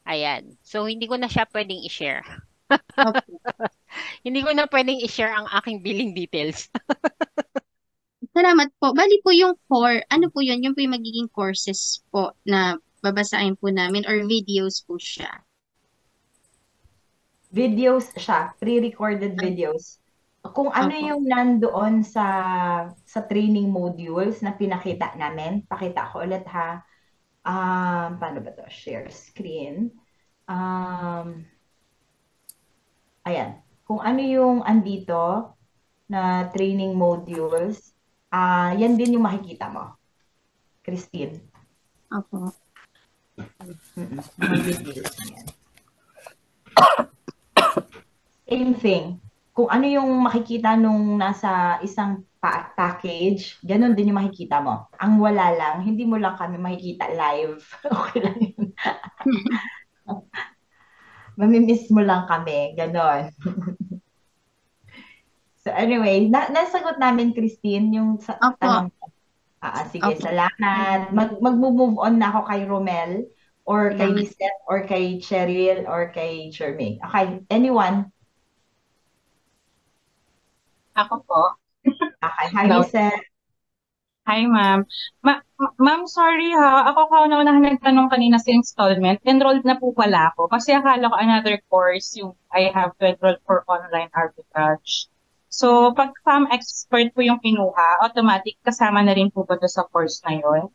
Ayan. So, hindi ko na siya pwedeng i-share. Opo. Hindi ko na pwedeng i-share ang aking billing details. Salamat po. Bali po yung core, ano po yun? Yung po yung magiging courses po na babasahin po namin or videos po siya. Videos siya, pre-recorded videos. Kung ano Opo. yung nandoon sa training modules na pinakita namin, pakita ko ulit ha. Paano ba to? Share screen. Ayan. Kung ano yung andito na training modules, yan din yung makikita mo. Christine. Opo. Mga details yan. Same thing. Kung ano yung makikita nung nasa isang package, ganun din yung makikita mo. Ang wala lang, hindi mo lang kami makikita live. Okay lang yun. Mamimiss mo lang kami. Ganon. So anyway, nasagot namin, Christine, yung Opo. tanong ko. Sige, Opo. salamat. Mag-move on na ako kay Romel or kay Salamat. Lisette or kay Cheryl or kay Jermaine. Okay, anyone? Ako po. Okay, hi Hello. Lisette. Hi, ma'am. Ma'am, sorry ha. Ako na nagtanong kanina sa installment. Enrolled na po pala ako. Kasi akala ko another course yung I have to enroll for online arbitrage. So, pag FAM expert po yung kinuha, automatic kasama na rin po ba ito sa course na yun?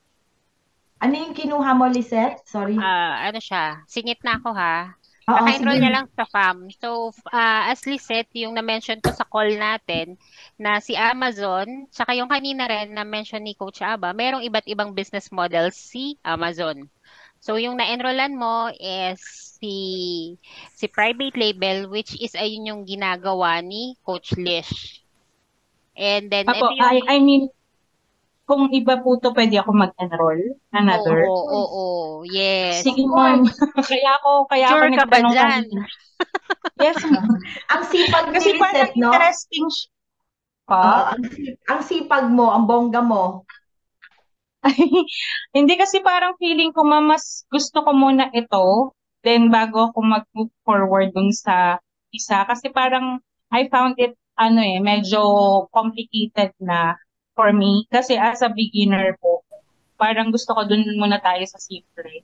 Ano yung kinuha mo, Lisette? Sorry. Ano siya? Singit na ako ha. Oo, Kaka-enroll sige. niya lang sa FAM. So, as Lisette, yung na-mention ko sa call natin, na si Amazon, saka yung kanina rin na-mention ni Coach Aba, merong iba't ibang business models si Amazon. So, yung na-enrollan mo is si private label, which is ayun yung ginagawa ni Coach Lish. And then, Apo, ito yung... I mean, kung iba po to, pwede ako mag-enroll? Another? Oo, yes. Sige, ma'am. Kaya ako Sure ka ba nagtanong dyan? kanina. Yes, ma'am. Ang sipag ni Kasi parang Lisette, no? interesting Oo, ang sipag mo, ang bongga mo. Hindi, kasi parang feeling ko, mas gusto ko muna ito, then bago ako mag-move forward dun sa isa. Kasi parang I found it, medyo complicated na for me. Kasi as a beginner po, parang gusto ko dun muna tayo sa simple.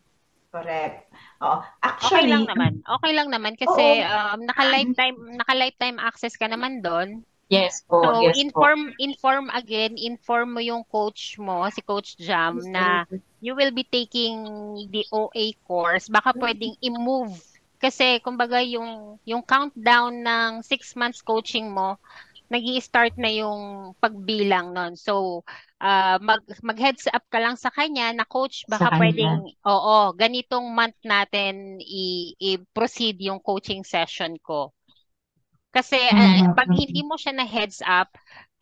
Correct. Oo. Okay lang Actually, naman. Okay lang naman kasi oo. naka-lifetime access ka naman doon. Yes po, So, yes po. inform mo yung coach mo, si Coach Jam, na you will be taking the OA course. Baka pwedeng i-move. Kasi, kumbaga, yung countdown ng 6 months coaching mo, nag-i-start na yung pagbilang nun. So, mag-heads up ka lang sa kanya na coach, baka pwedeng, ganitong month natin i-proceed yung coaching session ko. Kasi pag hindi mo siya na heads up,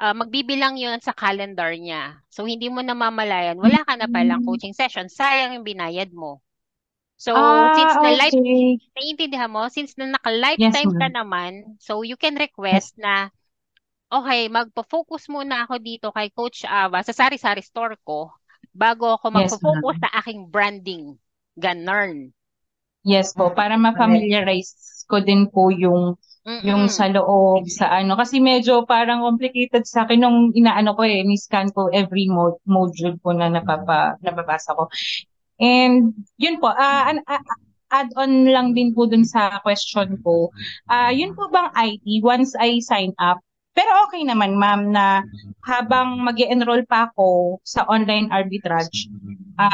magbibilang yun sa calendar niya. So, hindi mo namamalayan, wala ka na palang coaching session. Sayang yung binayad mo. So, since Okay. naiintindihan mo, since na naka-lifetime Yes, ka ma'am. naman, so you can request na, okay, magpo-focus muna ako dito kay Coach Ava sa sari-sari store ko bago ako Yes, magpo-focus ma'am. sa aking branding. Ganun. Yes po, para ma-familiarize ko din po yung sa loob, sa kasi medyo parang complicated sa akin nung inaano ko ni-scan ko every module po na nababasa ko. And yun po, add-on lang din po dun sa question ko. Yun po bang ID, once I sign up, Pero okay naman, ma'am, na habang mag-enroll pa ako sa online arbitrage,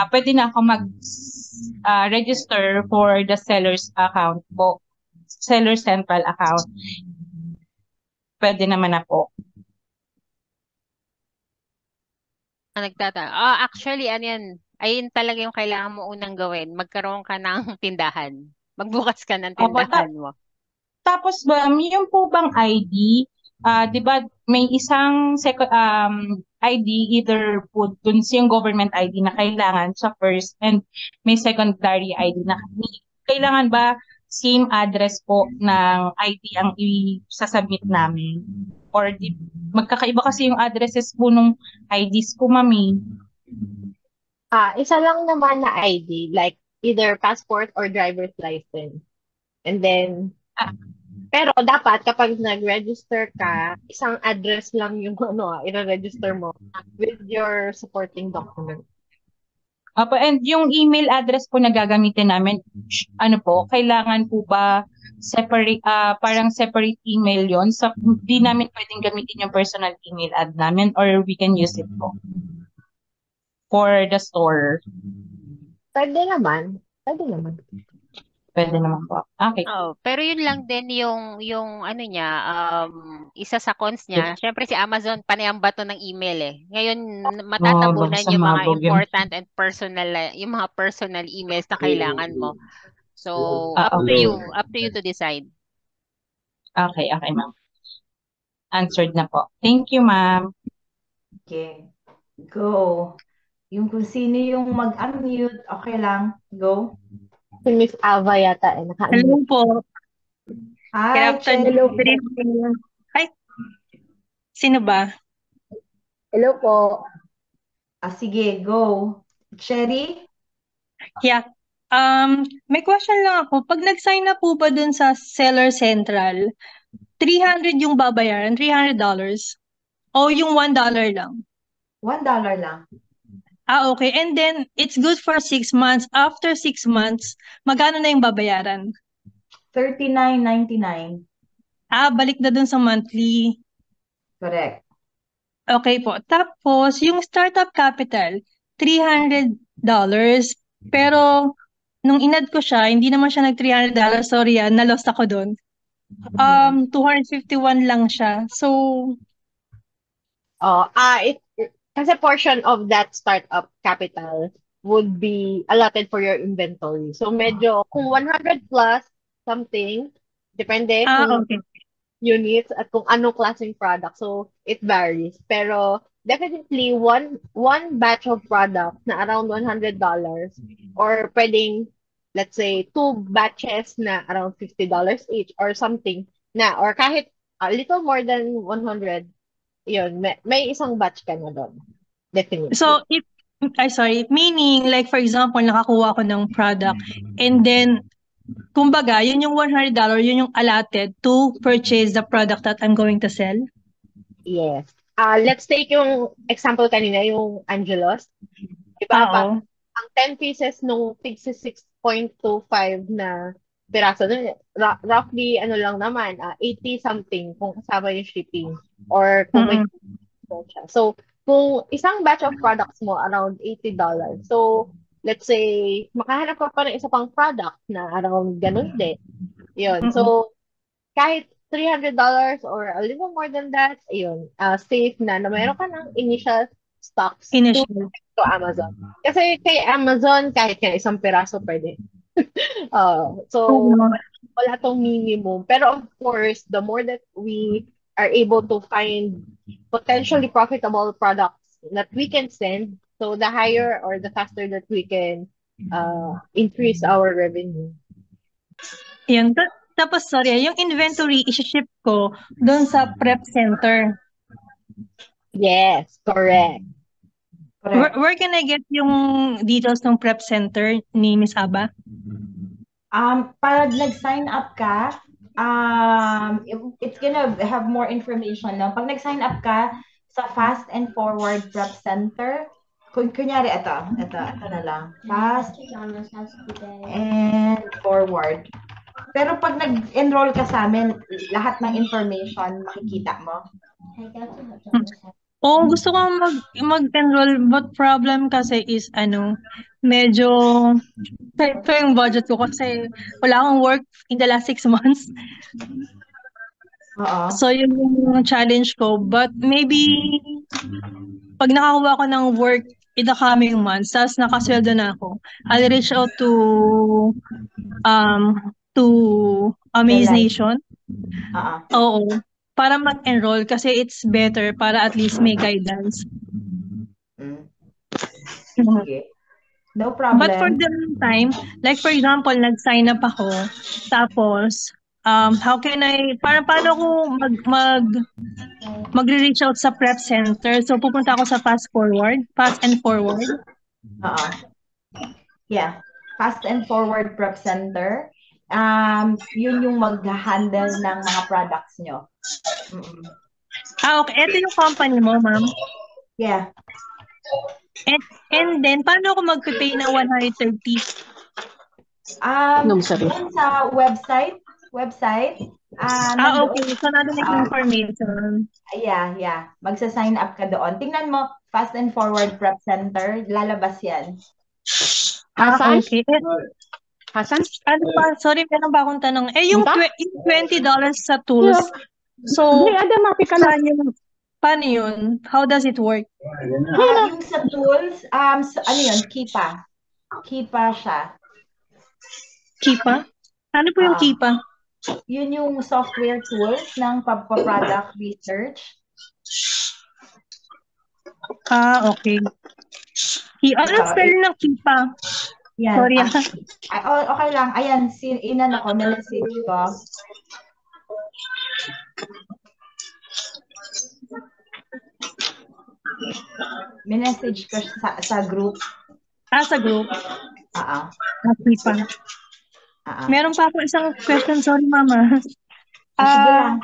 pwede na ako mag-register for the seller's account po, seller central account. Pwede naman na po. Actually, ano yan, ayun talaga yung kailangan mo unang gawin. Magkaroon ka ng tindahan. Magbukas ka ng Opo, tindahan mo. tapos ma'am, yung po bang ID, di ba may isang ID either po dun sa yung government ID na kailangan sa first and may secondary ID na kailangan ba same address po ng ID ang i-submit namin? Or magkakaiba kasi yung addresses po nung IDs ko, mami. Isa lang naman na ID, like either passport or driver's license. And then, pero dapat kapag nag-register ka, isang address lang yung i-register mo with your supporting document. Opo, and yung email address po na gagamitin namin, ano po, kailangan po ba separate, parang separate email yon? So, di namin pwedeng gamitin yung personal email ad namin or we can use it po for the store. Pwede naman. Pwede naman. Pwede naman po. Okay. Pero yun lang din yung ano niya, isa sa cons niya. Syempre si Amazon panayang bato ng email eh. Ngayon matatabunan yung mga important and personal, yung mga personal emails na kailangan mo. So up to you to decide. Okay, ma'am. Answered na po. Thank you, ma'am. Okay. Go. Yung kung sino yung mag-unmute, okay lang. Go. Si Miss Ava yata naka-unmute. Hello po. Hi, Hello. Hi. Sino ba? Hello po. Sige, go. Cherry? Yeah. May question lang ako. Pag nag-sign na po ba dun sa Seller Central, 300 yung babayaran, $300? O yung $1 lang? $1 lang. Okay. And then, it's good for 6 months. After 6 months, magkano na yung babayaran? $39.99. Balik na dun sa monthly. Correct. Okay po. Tapos, yung startup capital, $300. Pero, nung inad ko siya, hindi naman siya nag-$300. Sorry na-lost ako dun. 251 lang siya. So, kasi portion of that startup capital would be allotted for your inventory. So medyo kung 100 plus something, depende kung units at kung anong klaseng product. So it varies. Pero definitely one batch of product na around $100 or pwedeng let's say 2 batches na around $50 each or something na or kahit a little more than 100 yun, may isang batch ka na doon. Definitely. So, meaning, like for example, nakakuha ko ng product and then, kumbaga, yun yung $100, yun yung allotted to purchase the product that I'm going to sell? Yes. Let's take yung example kanina, yung Angelos. Diba? Ang 10 pieces nung 66.25 na piraso, roughly, ano lang naman, 80 something kung kasama yung shipping. Or kung may siya. So, kung isang batch of products mo around $80. So, let's say, makahanap ka pa ng isa pang product na around ganun din. Yun. So, kahit $300 or a little more than that, yun, safe na mayroon ka ng initial stocks to Amazon. Kasi kay Amazon, kahit nga isang piraso pwede. So, wala tong minimum. Pero of course, the more that we are able to find potentially profitable products that we can send, so the higher or the faster that we can increase our revenue. Yan. Tapos, sorry, yung inventory, isi-ship ko doon sa prep center. Yes, correct. Where can I get yung details ng prep center ni Miss Aba? Pag nag-sign up ka, it's gonna have more information. No? Pag nag-sign up ka sa Fast and Forward Prep Center, kunyari, ito na lang. Fast and Forward. Pero pag nag-enroll ka sa amin, lahat ng information makikita mo. Oo, gusto ko mag-enroll, but problem kasi is medyo tight pa yung budget ko kasi wala akong work in the last 6 months. Oo. So, yun yung challenge ko. But maybe, pag nakakuha ko ng work in the coming months, tapos nakasweldo na ako, I'll reach out to Amaze July. Nation. Oo. Oo. Para mag-enroll kasi it's better para at least may guidance. Sige. No But for problem. the meantime, like for example, nag-sign up ako, tapos, how can paano ko magre-reach out sa prep center? So, pupunta ako sa Fast and Forward. Oo. Yeah. Fast and Forward Prep Center. Yun yung mag-handle ng mga products nyo. Okay. Ito yung company mo, ma'am. Yeah. And then, paano ako mag-pay ng 130? Doon sa website. Okay. So, nandun yung information. Yeah. Magsa-sign up ka doon. Tingnan mo, Fast and Forward Prep Center. Lalabas yan. Hasan? Okay. Hasan? Sorry, meron ba akong tanong? Yung $20 sa tools. So, paano yun? How does it work? Yung sa tools, ano yun? Kipa. Kipa siya. Kipa? Ano po yung Kipa? Yun yung software tools ng product research. Okay. Ano spell ng Kipa? Yan. Sorry. Okay lang. Ayan, ako, na-message ko. Minessage ko sa group. Sa group? Kipa. Meron pa ako isang question. Sorry, Mama. Sige lang.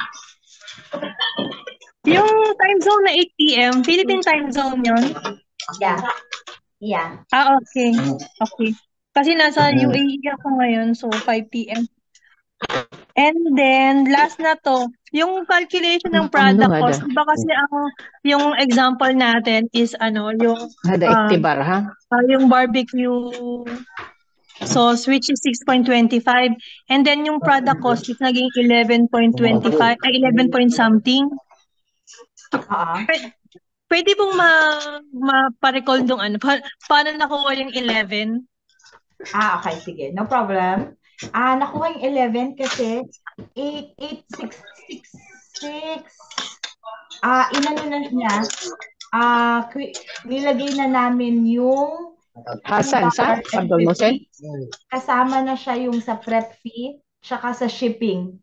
Yung time zone na 8 p.m., Philippine time zone yun? Yeah. Okay. Kasi nasa UAE ako ngayon, so 5 p.m. And then, last na to, yung calculation ng product cost, iba kasi yung example natin is yung yung barbecue sauce, which is 6.25, and then yung product cost is naging 11.25, 11 point something. Pwede pong ma-recall nung paano nakuha yung 11? Okay, sige. No problem. Nakuha yung 11 kasi 8,866. Inano na niya. Nilagay na namin yung Hasan, kasama na siya yung sa prep fee, tsaka sa shipping.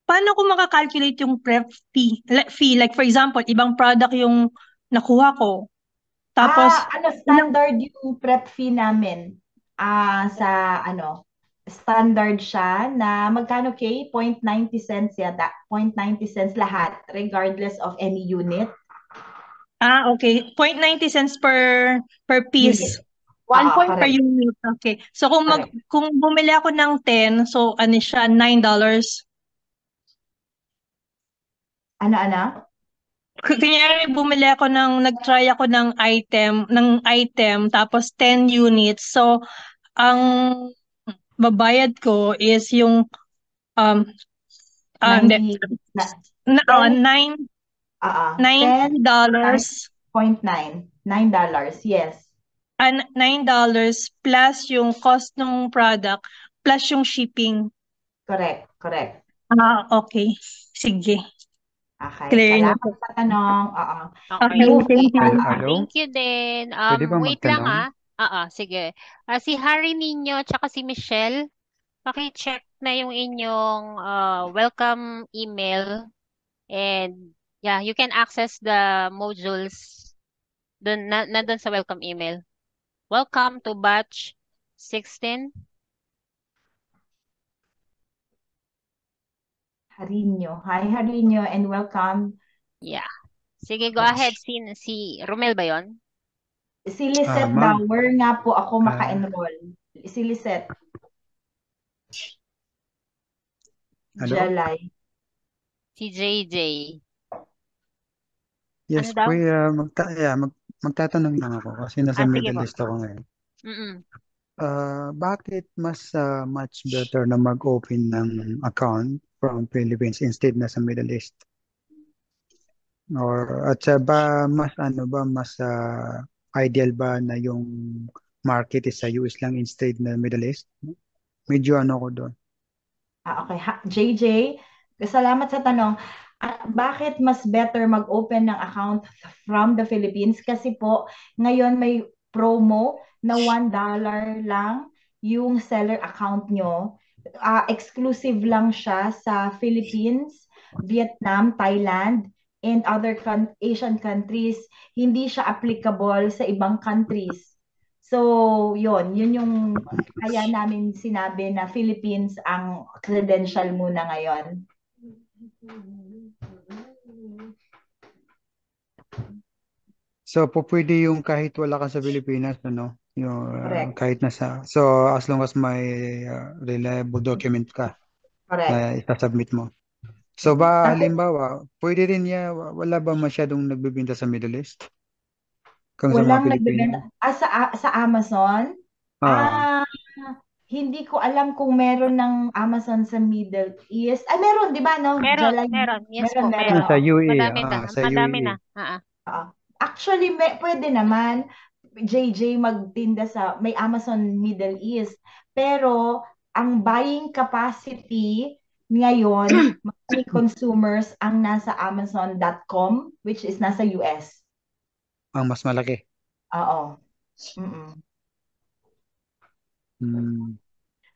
Paano ko makakalculate yung prep fee? Like for example, ibang product yung nakuha ko. Tapos, standard yung prep fee namin. Standard siya na magkano 0.90 cents yata. 0.90 cents lahat, regardless of any unit. Okay. 0.90 cents per piece. 1 point per unit. Okay. So, kung bumili ako ng 10, so ano siya, $9? Ano? Kunyari, nag-try ako ng item, tapos 10 units. So, ang babayad ko is yung $9. $9, yes. $9 plus yung cost ng product plus yung shipping. Correct. Okay. Sige. Okay. Clear na Salamat sa tanong. Okay. Hello? Thank you din. Pwede ba Wait lang magtanong? Sige. Si Harry ninyo tsaka si Michelle, paki-check na yung inyong welcome email, and you can access the modules nandun sa welcome email. Welcome to batch 16. Harinyo. Hi, Harinyo, and welcome. Yeah. Sige, go ahead. Si Romel ba yun? Si Lisette ma'am. Bauer nga po ako maka-enroll. Si Lisette. Ano? July. Si JJ. Yes Ano daw? po, magtatanong lang ako kasi nasa Sige Middle po. East ako ngayon. Mm-mm. Bakit mas much better na mag-open ng account from Philippines instead na sa Middle East? Or at sa ba mas ideal ba na yung market is sa US lang instead na Middle East? Medyo ano ko doon. Okay. JJ, salamat sa tanong. Bakit mas better mag-open ng account from the Philippines? Kasi po, ngayon may promo na $1 lang yung seller account nyo. Exclusive lang siya sa Philippines, Vietnam, Thailand, and other Asian countries. Hindi siya applicable sa ibang countries. So, yun yung kaya namin sinabi na Philippines ang credential muna ngayon. So, pwede yung kahit wala ka sa Pilipinas, ano? Yung, Correct. kahit nasa. So, as long as may reliable document ka Correct. na isasubmit mo. So, halimbawa, pwede rin niya, wala ba masyadong nagbibenta sa Middle East? Kung sa mga Walang Pilipino? nagbebenta. Sa Amazon? Hindi ko alam kung meron ng Amazon sa Middle East. Meron, di ba? No? Meron. Yes po, meron. Sa UE. Madami na. Actually, pwede naman, JJ, magtinda may Amazon Middle East. Pero, ang buying capacity ngayon, mga consumers ang nasa Amazon.com, which is nasa US. Ang mas malaki. Oo.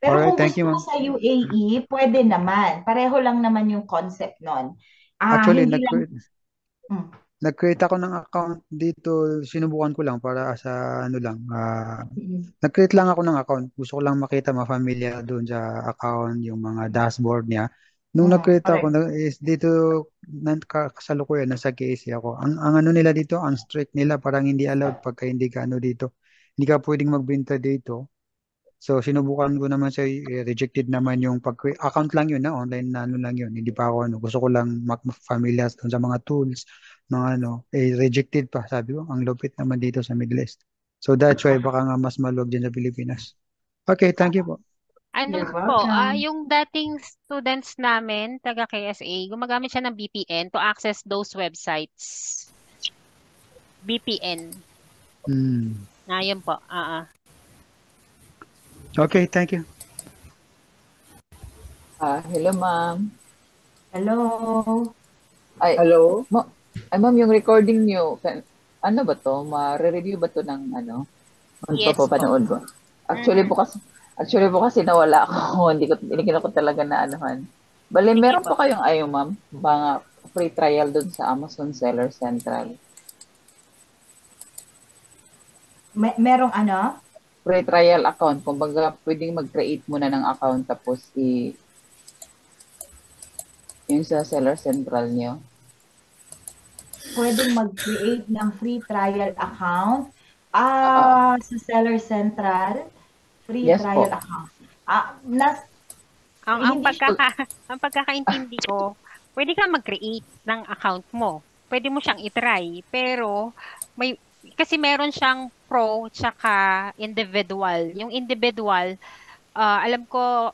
Pero Alright, kung thank you, gusto mo ma'am. sa UAE, pwede naman. Pareho lang naman yung concept nun. Actually, Hindi lang... nag-create ako ng account dito. Sinubukan ko lang para sa ano lang. Nag-create lang ako ng account. Gusto ko lang makita, ma-familiar doon sa account, yung mga dashboard niya. Nung nag-create ako, is dito kasalukuyan, nasa KSA ako. Ang ano nila dito, ang strict nila, parang hindi allowed pagka hindi ka ano dito. Hindi ka pwedeng magbenta dito. So, sinubukan ko naman sa rejected naman yung account lang yun, online na ano lang yun. Hindi pa ako ano. Gusto ko lang familiar sa mga tools, mga ano, rejected pa. Sabi ko, ang lupit naman dito sa Middle East. So, that's why baka nga mas maluwag dyan sa Pilipinas. Okay, thank you po. Yung dating students namin, taga KSA, gumagamit siya ng VPN to access those websites. VPN. Yun po. Okay, thank you. Hello, ma'am. Hello. Hello? Ma'am, yung recording niyo, ano ba to? Ma-review ba to ng ano? Yes papapanood ko? Actually po kasi nawala ako. Hindi ko talaga na anuhan. Bale, meron po kayong ma'am, mga free trial doon sa Amazon Seller Central. Merong ano? Free trial account. Kumbaga, pwedeng mag-create muna ng account tapos yung sa Seller Central niyo. Pwedeng mag-create ng free trial account sa Seller Central. Free trial account. Ang pagkakaintindi ko, pwede ka mag-create ng account mo. Pwede mo siyang itry, pero kasi meron siyang pro tsaka individual. Yung individual, alam ko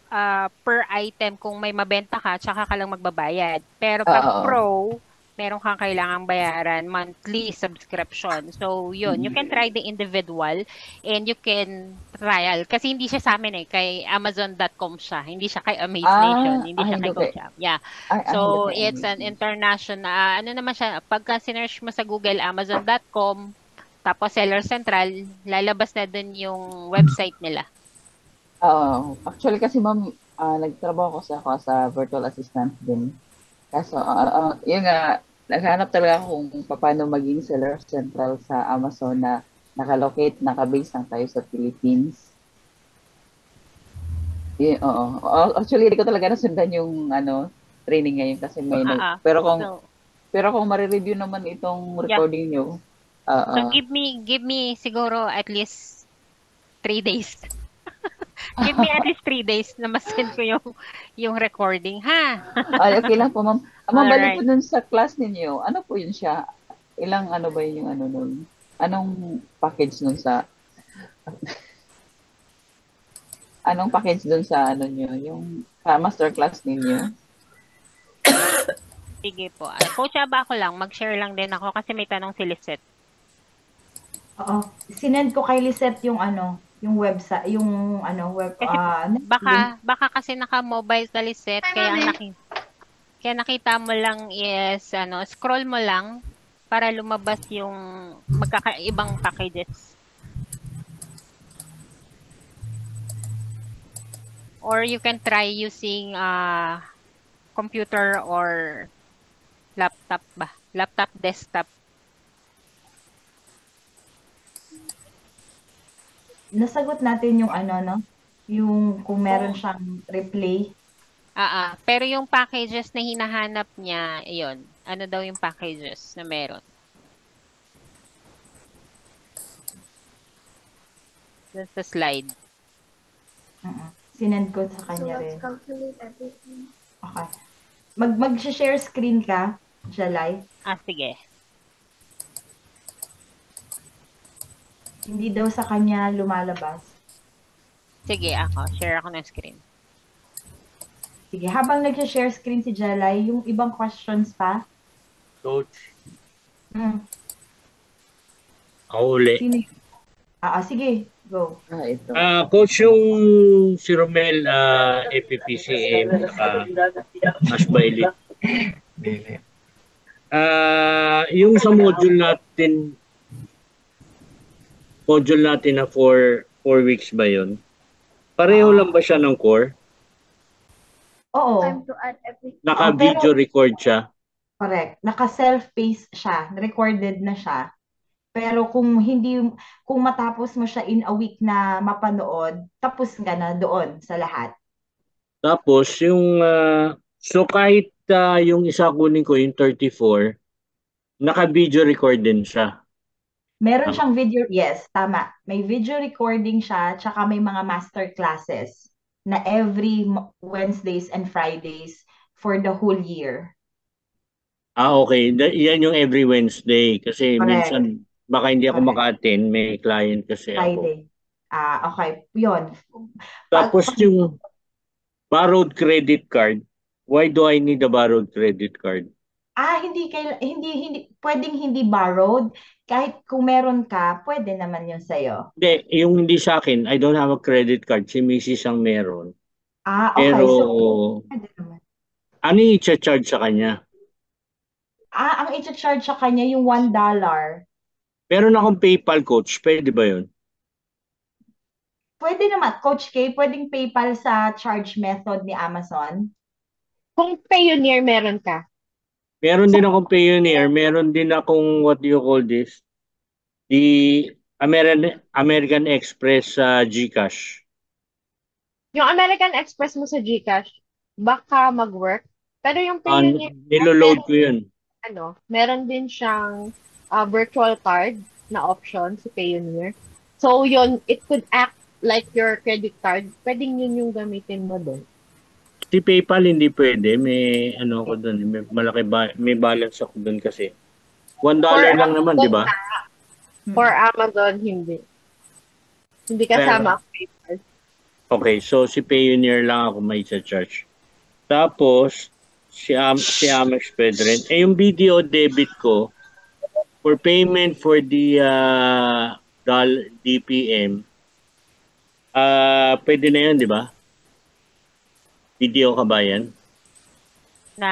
per item kung may mabenta ka, tsaka ka lang magbabayad. Pero pag pro, meron kang kailangang bayaran monthly subscription. So, yun. You can try the individual and you can trial. Kasi hindi siya sa amin kay Amazon.com siya. Hindi siya kay Amaze Nation. Hindi siya kay GoShop. Yeah. So, it's an international, ano naman siya, pagka sinearch mo sa Google, Amazon.com, tapos Seller Central, lalabas na dun yung website nila. Actually kasi ma'am, nagtrabaho ako sa virtual assistant din. Kaso, yun nga, naghanap talaga kung paano maging Seller Central sa Amazon na naka-base lang tayo sa Philippines. Actually, hindi ko talaga nasundan yung training ngayon kasi may pero kung ma-review naman itong recording nyo. So give me siguro at least 3 days. Give me at least 3 days na masend ko yung recording, ha? Ay, okay lang po, ma'am. Ma'am, balik po Alright. dun sa class ninyo. Ano po yun siya? Ilang ano ba yun yung ano nun? Anong package nun sa... Anong package dun sa ano nyo? Yung master class ninyo? Sige po. Coach Aba ako lang. Mag-share lang din ako kasi may tanong si Lisette. Oo. Sinend ko kay Lisette yung yung website, yung web Kasi link. baka kasi naka-mobile ka, Lisette, kaya nakita mo lang is scroll mo lang para lumabas yung magkakaibang packages. Or you can try using computer or laptop ba? Laptop, desktop. Nasagot natin yung yung kung meron siyang replay. Pero yung packages na hinahanap niya, ayun. Ano daw yung packages na meron? Dun sa slide. Sinend ko sa kanya rin. Okay. Mag-share screen ka, Jalay? Sige. Hindi daw sa kanya lumalabas. Sige, share ako ng screen. Sige, habang nag-share screen si Jalay, yung ibang questions pa? Coach, Ako uli. Sino? Sige, go. Ito. Coach, yung si Romel, FPPCM, Mas Bailit. Yung sa module natin na 4 weeks ba yun? Pareho lang ba siya ng core? Oo. Naka-video record siya? Correct. Naka-self-paced siya. Recorded na siya. Pero kung matapos mo siya in a week na mapanood, tapos ka na doon sa lahat. Tapos, so kahit yung isa kunin ko, yung 34, naka-video record din siya. Meron siyang video, yes, tama. May video recording siya, tsaka may mga master classes na every Wednesdays and Fridays for the whole year. Okay. Yan yung every Wednesday. Kasi Correct. minsan, baka hindi ako maka-attend. May client kasi Friday. ako. Okay. Yun. Tapos yung borrowed credit card, why do I need a borrowed credit card? Hindi pwedeng hindi borrowed. Kahit kung meron ka, pwede naman yun sa'yo. Hindi, yung hindi sa akin, I don't have a credit card. Si Mrs. ang meron. Okay. Pero, So, pwede naman. ano yung i-charge sa kanya? Ang i-charge sa kanya yung $1. Meron akong PayPal, coach. Pwede ba yun? Pwede naman. Coach K, pwedeng PayPal sa charge method ni Amazon? Kung Payoneer meron ka. Meron din akong Payoneer. Meron din akong, what do you call this? The American Express GCash. Yung American Express mo sa GCash, baka mag-work. Pero yung Payoneer, Niloload ko yun. meron din siyang virtual card na option sa Payoneer. So yun, it could act like your credit card. Pwedeng yun yung gamitin mo doon. Si PayPal hindi pwede. May ako doon. May balance ako doon kasi. $1 lang naman, di ba? For Amazon, hindi. Hindi kasama ang PayPal. Okay, so si Payoneer lang ako may charge. Tapos, si Amex pwede rin. Yung video debit ko, for payment for the DPM, pwede na yun, di ba? Video kabayan? Na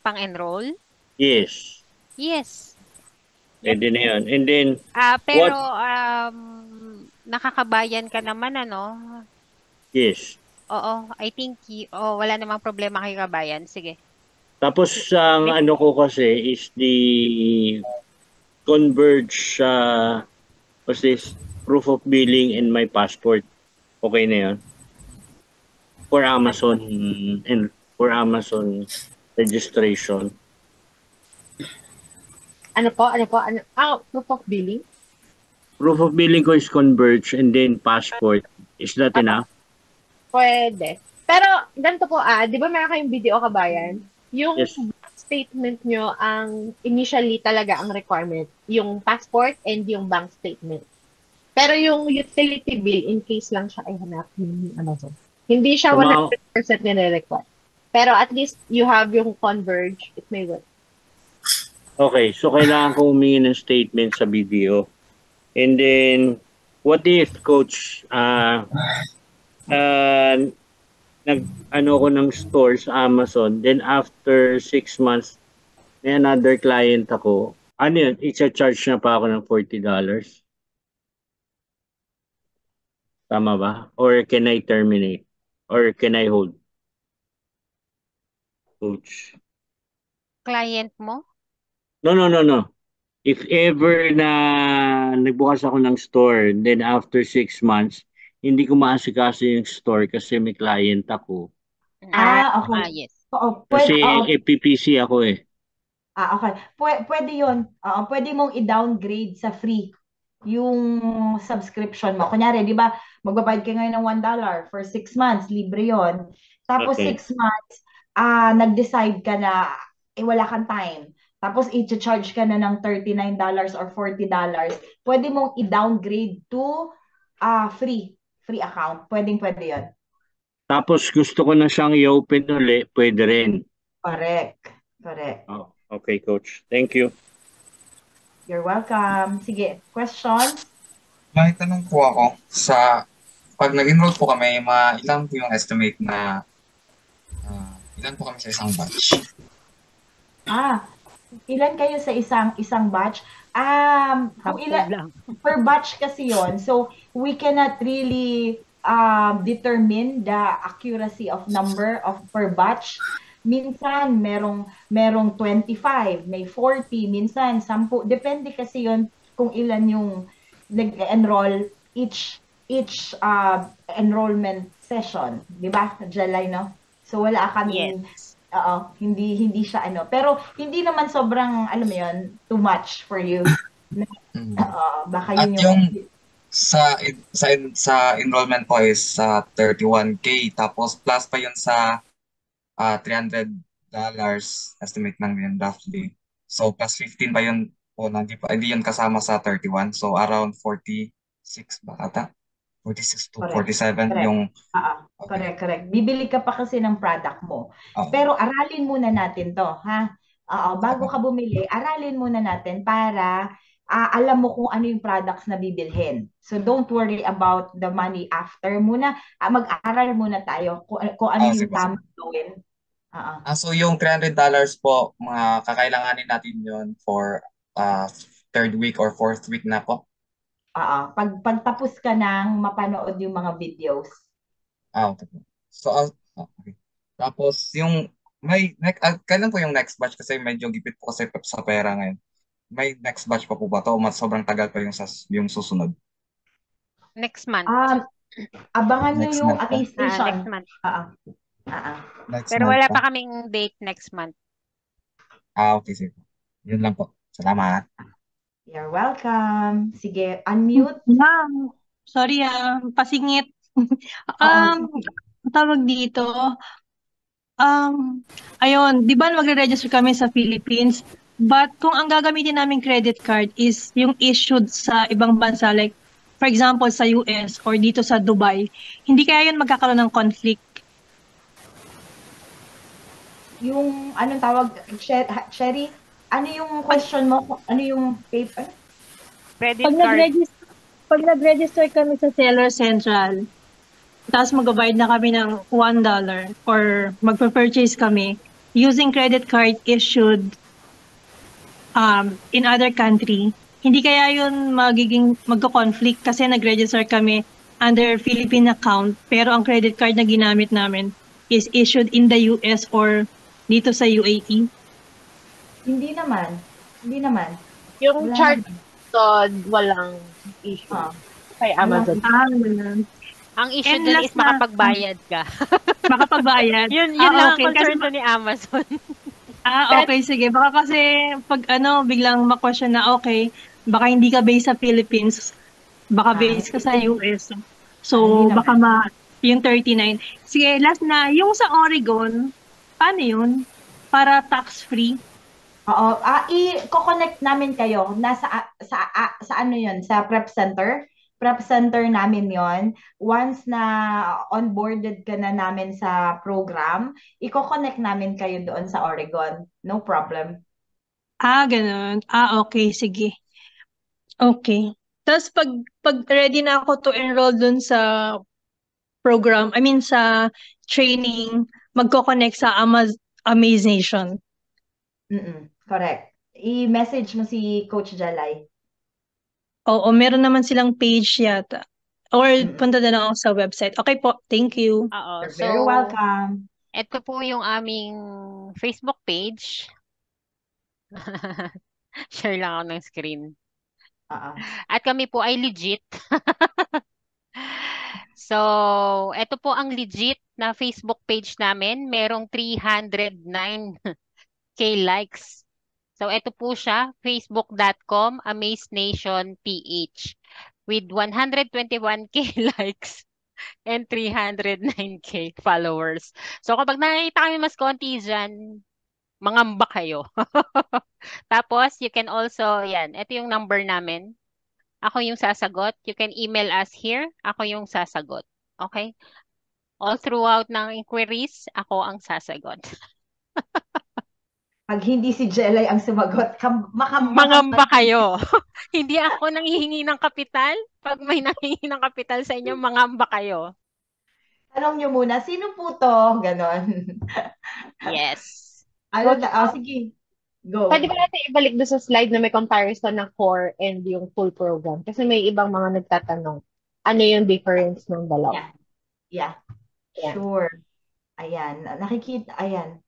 pang-enroll? Yes. Yes. Pwede na yun. And then, pero nakakabayan ka naman, Yes. Oo, I think, wala namang problema kay kabayan. Sige. Tapos, ang ko kasi is the Converge, what's this? Proof of billing and my passport. Okay na yun? For Amazon and for Amazon registration. Proof of billing? Proof of billing ko is Converge and then passport. Is that enough? Pwede. Pero, ganito po, di ba meron kayong video kabayan? Yung Yes. statement nyo, ang initially talaga ang requirement, yung passport and yung bank statement. Pero yung utility bill, in case lang siya ay hanap yung hindi siya 100% nire-require. Pero at least you have yung Converge, it may work. Okay, so kailangan ko humingi ng statement sa video. And then, what if, Coach, nag-ano ko ng store sa Amazon, then after 6 months, may another client ako, ano yun, i-charge na pa ako ng $40? Tama ba? Or can I terminate? Or can I hold? Coach. Client mo? No. If ever na nagbukas ako ng store, then after 6 months, hindi ko maasikaso yung store kasi may client ako. Okay. Yes. Oo, Kasi FPPC ako eh. Okay. Pwede yun. Pwede mong i-downgrade sa free yung subscription mo. Kunyari, di ba, magbabayad ka ngayon ng $1 for 6 months, libre yon. Tapos Okay. 6 months, nag-decide ka na, wala kang time. Tapos i-charge ka na ng $39 or $40. Pwede mong i-downgrade to free account. Pwede yun. Tapos gusto ko na siyang i-open ulit, pwede rin. Correct. Oh, okay, Coach. Thank you. You're welcome. Sige, questions? May tanong po ako pag nag-enroll po kami, ilan po yung estimate na ilan po kami sa isang batch? Ilan kayo sa isang batch? Kung ilan per batch kasi yon. So we cannot really determine the accuracy of number of per batch. Minsan merong 25, may 40, minsan 10. Depende kasi yon kung ilan yung nag-enroll each enrollment session, 'di ba? July, no? So wala kami hindi siya pero hindi naman sobrang alam mo yon, too much for you. Baka yun yung sa enrollment po is 31K tapos plus pa yun sa $300 estimate lang yun roughly. So plus 15 pa yun po, hindi yun kasama sa 31. So around 46 ba ata? 46 to 47 yung correct. Bibili ka pa kasi ng product mo. Pero aralin muna natin 'to, ha? Bago ka bumili, aralin muna natin para alam mo kung ano yung products na bibilhin. So don't worry about the money after muna. Mag-aral muna tayo kung ano yung tamang gawin. So yung $300 po, mga kakailanganin natin yun for 3rd week or 4th week na po? Pagtapos ka nang mapanood yung mga videos. Okay. So, okay. Tapos yung kailan po yung next batch kasi medyo gipit po kasi sa pera ngayon. May next batch pa po ba to? Mas sobrang tagal pa yung susunod. Next month. Abangan nyo yung attestation. Next month. Next Pero month wala pa. pa kaming date next month. Okay, sige. Yun lang po. Salamat. You're welcome. Sige, unmute. Ma'am, sorry pasingit. Tawag dito. Ayun, di ba magre-register kami sa Philippines? But kung ang gagamitin naming credit card is yung issued sa ibang bansa, like for example sa US or dito sa Dubai, hindi kaya yun magkakaroon ng conflict? Yung anong tawag, Sherry? Ano yung question mo? Ano yung paper? Credit card. Pag nag-register kami sa Seller Central, tapos magbabayad na kami ng $1 or magpa-purchase kami using credit card issued in other country, hindi kaya yun magko-conflict kasi nag-register kami under Philippine account pero ang credit card na ginamit namin is issued in the US or dito sa UAE? Hindi naman. Yung chart walang issue kay Amazon. Ang issue dun is makapagbayad ka. Makapagbayad? Yun lang ang concern ni Amazon. Okay, sige. Baka kasi pag biglang ma-question na okay, baka hindi ka based sa Philippines, baka based ka sa US. So baka Yung 39. Sige, last na. Yung sa Oregon, paano yun? Para tax-free? Oo, i-connect namin kayo sa ano 'yon, sa prep center. Prep center namin 'yon. Once na onboarded ka na namin sa program, i-connect namin kayo doon sa Oregon. No problem. Ganun. Okay, sige. Okay. Tapos pag ready na ako to enroll dun sa program, I mean sa training, magko-connect sa Amaze Nation. Correct. I-message mo si Coach Jalay. Oo, meron naman silang page yata. Or punta na lang ako sa website. Okay po, thank you. Oo. You're very welcome. Ito po yung aming Facebook page. Share lang ako ng screen. At kami po ay legit. So, ito po ang legit na Facebook page namin. Merong 309k likes. So, ito po siya, facebook.com, amazenation.ph with 121k likes and 309k followers. So, kapag nakikita kami mas konti dyan, mangamba kayo. Tapos, you can also, ito yung number namin. Ako yung sasagot. You can email us here. Ako yung sasagot. Okay? All throughout ng inquiries, ako ang sasagot. Pag hindi si Jelay ang sumagot, mangamba kayo. Hindi ako nanghihingi ng kapital. Pag may nanghihingi ng kapital sa inyo, mangamba kayo. Tanong nyo muna, sino po to? Ganon. Yes. Sige. Go. Pwede ba natin ibalik doon sa slide na may comparison ng core and yung full program? Kasi may ibang mga nagtatanong, ano yung difference ng dalawa? Yeah. Sure. Ayan. Nakikita. Ayan.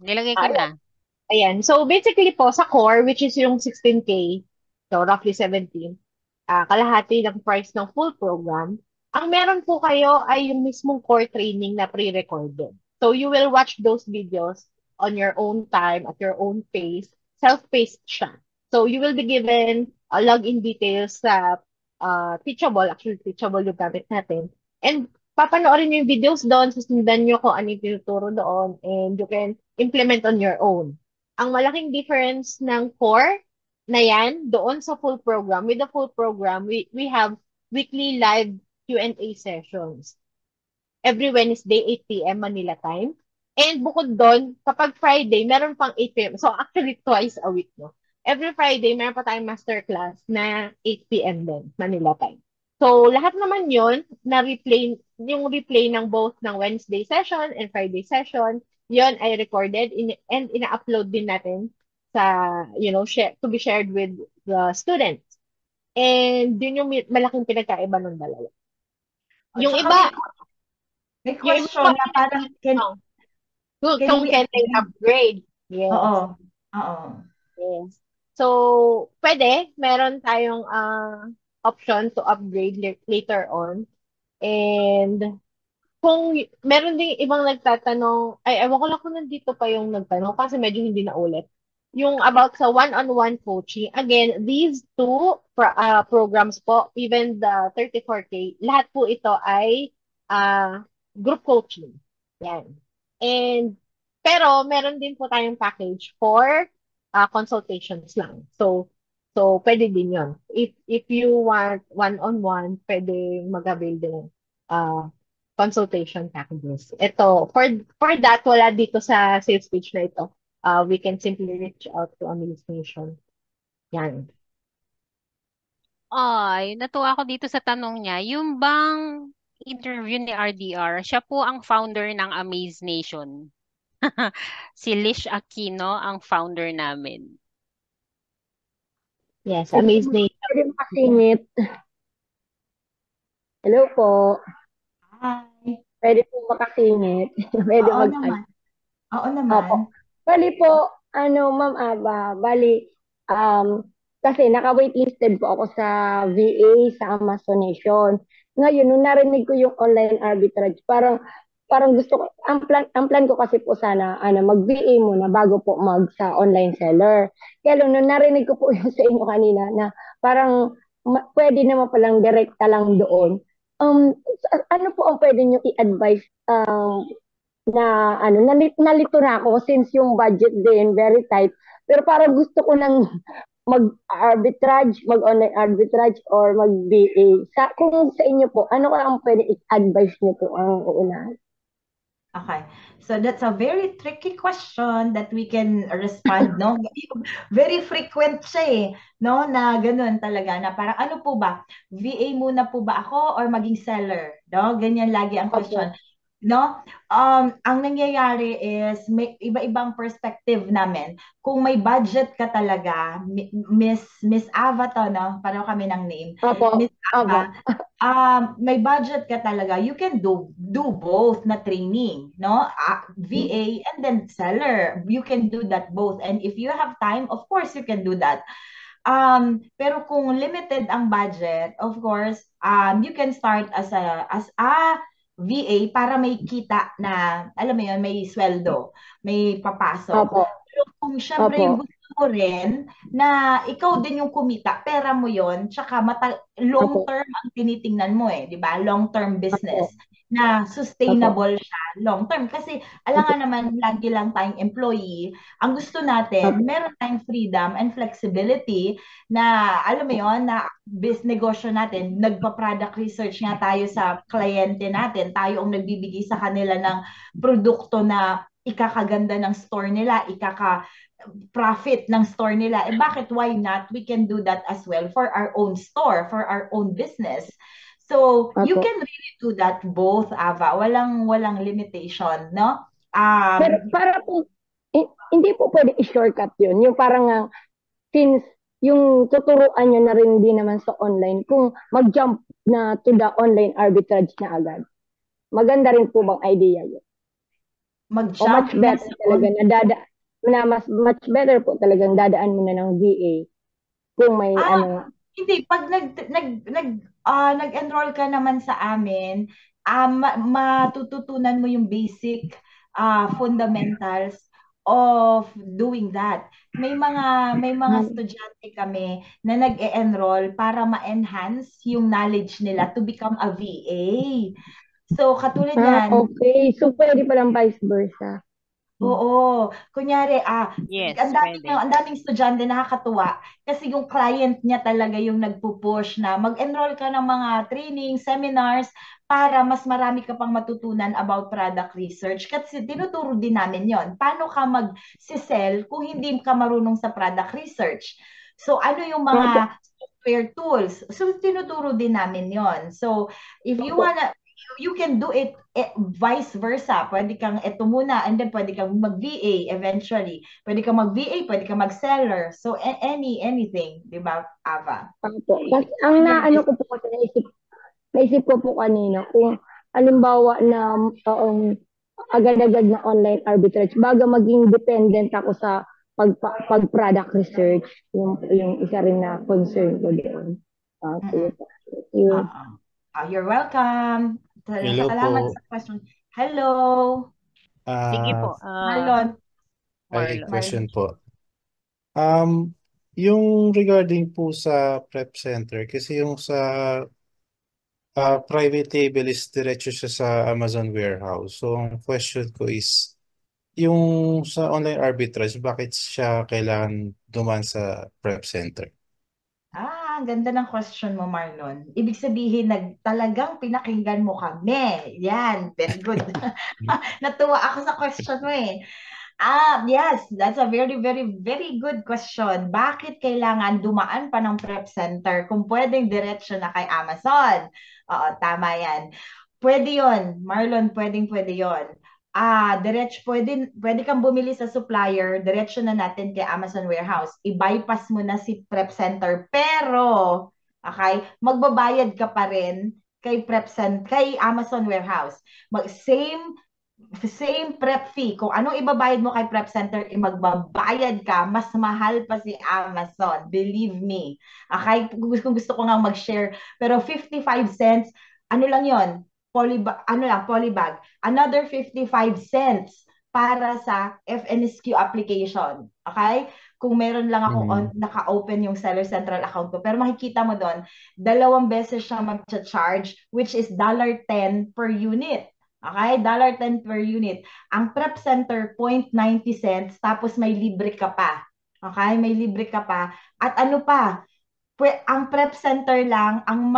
Nilagay ko na. Ayan. So, basically po, sa core, which is yung 16K, so roughly 17, kalahati ng price ng full program, ang meron po kayo ay yung mismong core training na pre-recorded. So, you will watch those videos on your own time, at your own pace. Self-paced siya. So, you will be given login details sa Teachable. Actually, Teachable yung gamit natin. And papanoorin nyo yung videos doon, susundan nyo kung ano yung tinuturo doon, and you can implement on your own. Ang malaking difference ng core na yan, doon sa full program, with the full program, we have weekly live Q&A sessions. Every Wednesday, 8 p.m. Manila time. And bukod doon, kapag Friday, meron pang 8 p.m. So actually, twice a week, no? Every Friday, meron pa tayong masterclass na 8 p.m. din, Manila time. So, lahat naman yun, yung replay ng both ng Wednesday session and Friday session, yun ay recorded and ina-upload din natin sa, to be shared with the students. And yun yung malaking pinagkaiba ng dalawa. Yung iba, may question na parang can they upgrade? Yes. Oo. Yes. So, pwede, meron tayong option to upgrade later on. And kung meron ding ibang nagtatanong, ewan ko lang kung nandito pa yung nagtanong kasi medyo hindi na ulit. Yung about sa one-on-one coaching, again, these two programs po, even the 34K, lahat po ito ay group coaching. Yan. Pero meron din po tayong package for consultations lang. So pwede din yun. If you want one-on-one, pwede mag-avail din consultation packages. Ito, for that, wala dito sa sales page na ito. We can simply reach out to Amaze Nation. Yan. Natuwa ako dito sa tanong niya. Yung bang interview ni RDR, siya po ang founder ng Amaze Nation. Si Lish Aquino ang founder namin. Yes, Amaze Nation. Pwede makasingit. Hello po. Hi. Pwede po makasingit. Pwede Oo naman. Oo naman. Opo. Bali po, Ma'am Aba, kasi naka-waitlisted po ako sa VA, sa Amazon Nation. Ngayon, nung narinig ko yung online arbitrage, parang gusto ko, ang plan ko kasi po sana, mag-VA muna bago po sa online seller. Kaya lang, nung narinig ko po yung sa inyo kanina na parang pwede naman palang direkta lang doon. Ano po ang pwede nyo i-advise na nalito na ako since yung budget din very tight. Pero parang gusto ko nang mag-online arbitrage or mag-BA. Kung sa inyo po, ano ka ang pwede i-advise nyo po ang uunahan? Okay. So that's a very tricky question that we can respond, no? Very frequent siya eh, no? Na ganun talaga, na parang ano po ba? VA muna po ba ako or maging seller? No? Ganyan lagi ang question. No? Ang nangyayari is may iba-ibang perspective namin. Kung may budget ka talaga, Miss Ava to, no? Pareho kami ng name. Miss Ava, may budget ka talaga, you can do both na training, no? VA and then seller. You can do that both. And if you have time, of course you can do that. Pero kung limited ang budget, of course, you can start as a VA para may kita na, alam mo yun, may sweldo, may papasok. Pero kung syempre yung gusto mo rin na ikaw din yung kumita, pera mo yun, tsaka long term ang tinitingnan mo eh, di ba? Long term business na sustainable siya long term. Kasi alangan naman lagi lang tayong employee. Ang gusto natin, meron tayong freedom and flexibility na, alam mo yun, na negosyo natin, nagpa-product research nga tayo sa kliyente natin, tayo ang nagbibigay sa kanila ng produkto na ikakaganda ng store nila, profit ng store nila. Eh bakit, why not? We can do that as well for our own store, for our own business. So, you can really do that both, Ava. Walang limitation, no? Pero para po, hindi po pwede i-shortcut yun. Yung parang, since yung tuturuan nyo na rin din naman sa online, kung mag-jump na to the online arbitrage na agad. Maganda rin po bang idea yun? Mag-jump much better talaga much better po talagang dadaan mo na ng VA kung may Hindi, pag nag-enroll ka naman sa amin, matututunan mo yung basic fundamentals of doing that. May mga estudyante kami na nag-e-enroll para ma-enhance yung knowledge nila to become a VA. So, katulad yan. Okay. So, pwede palang vice versa. Oo. Kunyari, Yes, ang daming estudyante nakakatuwa kasi yung client niya talaga yung nagpo-push na mag-enroll ka ng mga training, seminars para mas marami ka pang matutunan about product research. Kasi tinuturo din namin yon. Paano ka mag-sell kung hindi ka marunong sa product research? So, ano yung mga software tools? So, tinuturo din namin yon. So, if you you can do it vice versa. Pwede kang ito muna and then pwede kang mag-VA eventually. Pwede kang mag-VA, pwede kang mag-seller. So anything, 'di ba, Ava? Kasi ang ano ko po kasi naisip ko po kanina kung halimbawa na agad-agad na online arbitrage bago maging dependent ako sa pag-product research, yung isa rin na concern ko doon. Thank you. You're welcome. Hello Salamat po. sa question. Hello. Sige po. Marlon. Question po. Yung regarding po sa prep center, kasi yung sa private label is diretso siya sa Amazon warehouse. So, ang question ko is, yung sa online arbitrage, bakit siya kailangan duman sa prep center? Ang ganda ng question mo, Marlon. Ibig sabihin, talagang pinakinggan mo kami. Yan, very good. Natuwa ako sa question mo eh. Yes, that's a very, very, very good question. Bakit kailangan dumaan pa ng prep center kung pwedeng diretso na kay Amazon? Oo, tama yan. Pwede yon, Marlon, pwede yon. Pwede kang bumili sa supplier, diretso na natin kay Amazon warehouse. I-bypass mo na si prep center. Pero, okay, magbabayad ka pa rin kay kay Amazon warehouse. Same prep fee. Kung anong ibabayad mo kay prep center, magbabayad ka, mas mahal pa si Amazon. Believe me. Okay? Kung gusto ko nga mag-share. Pero 55 cents, ano lang yon? Polybag. Another 55 cents para sa FNSQ application. Okay? kung meron lang ako naka-open yung Seller Central account ko. Pero makikita mo doon, 2 beses siya mag-charge, which is $10 per unit. Okay? $10 per unit. Ang prep center, 0.90 cents, tapos may libre ka pa. Okay? May libre ka pa. At ano pa, ang prep center lang, ang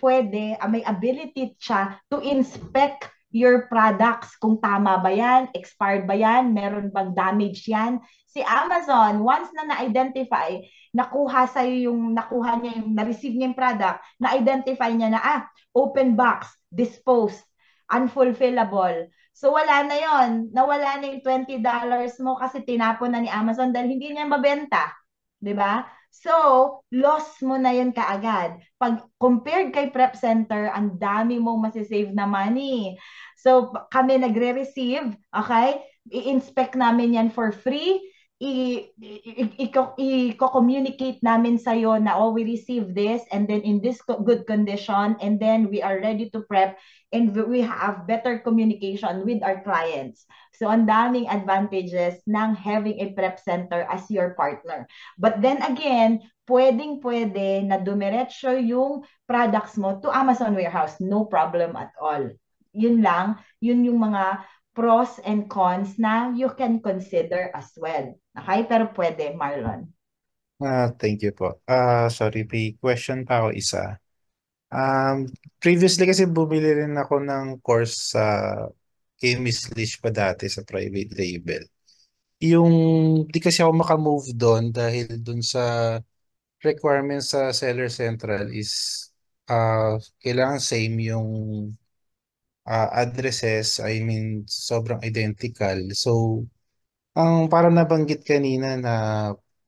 pwede, may ability siya to inspect your products, kung tama ba yan, expired ba yan, meron bang damage yan. Si Amazon, once na na-identify, nakuha niya na-receive niya yung product, na-identify niya na, open box, disposed, unfulfillable. So wala na yon, nawala na yung $20 mo kasi tinapon na ni Amazon dahil hindi niya mabenta. 'Di ba? So, loss mo na yun kaagad. Pag compared kay Prep Center, ang dami mong masisave na money. So, kami nagre-receive, okay? I-inspect namin yan for free. I-communicate namin sa'yo na, we receive this and then in this good condition and then we are ready to prep and we have better communication with our clients. So, ang daming advantages ng having a prep center as your partner. But then again, pwedeng-pwede na dumiretso yung products mo to Amazon warehouse. No problem at all. Yun lang, yun yung mga pros and cons na you can consider as well. Okay? Pero pwede, Marlon. Thank you po. Sorry, may question pa ako isa. Previously kasi bumili rin ako ng course sa Miss Lish pa dati sa private label. Yung di kasi ako makamove doon dahil doon sa requirements sa Seller Central is kailangan same yung addresses, I mean sobrang identical. So ang parang nabanggit kanina na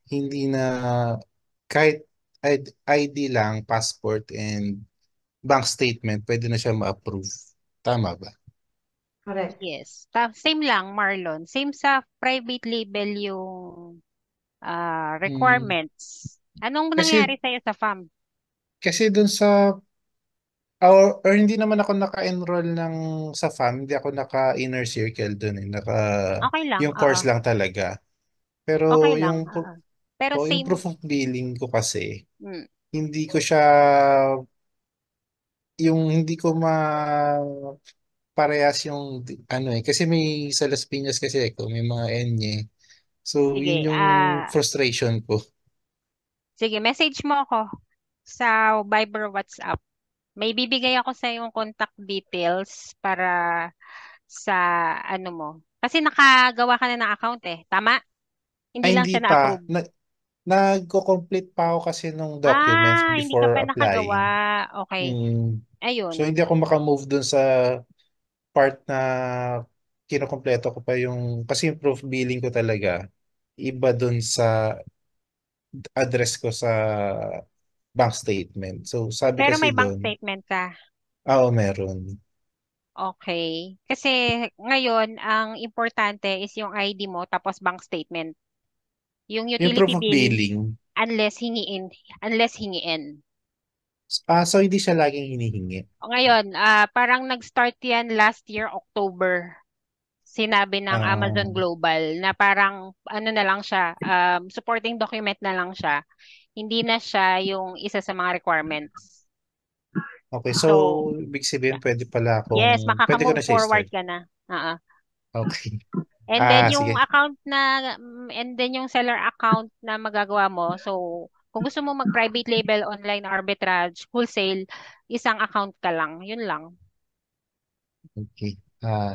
hindi na kahit ID lang, passport and bank statement, pwede na siya ma-approve. Tama ba? Correct. Yes. Same lang, Marlon. Same sa private label yung requirements. Anong nangyari sa'yo sa FAM? Kasi dun sa or hindi naman ako naka-enroll sa FAM, hindi ako naka-inner circle dun eh. Okay lang, Yung course lang talaga. Pero okay lang. yung Pero yung same. proof of billing ko kasi, hindi ko parehas yung kasi may sa Las Piñas kasi may mga N So Sige, yun yung frustration ko. Sige, message mo ako sa Viber WhatsApp. May bibigay ako sa yung contact details para sa mo. Kasi nakagawa ka na ng account tama? Hindi lang Hindi siya pa. na-approve. Nagko-complete pa ako kasi nung documents Hindi ka before pa nakagawa. applying. Okay. Ayun. So hindi ako makamove dun sa part na kinokompleto ko pa kasi yung proof billing ko talaga, iba dun sa address ko sa bank statement. So sabi Pero kasi may bank dun, statement ka. Oo, meron. Okay. Kasi ngayon, ang importante is yung ID mo tapos bank statement. Yung Yung utility proof of bill, billing, unless hingiin. so hindi siya laging hinihingi. Ngayon, parang nag-start yan last year, October. Sinabi ng Amazon Global na parang na lang siya, supporting document na lang siya. Hindi na siya yung isa sa mga requirements. Okay, so ibig sabihin pwede pala Yes, pwede ko makaka-move na siya forward i-start. ka na. Okay. And then yung Sige. account and then yung seller account na magagawa mo. So, kung gusto mo mag-private label, online arbitrage, wholesale, isang account ka lang. Yun lang. Okay.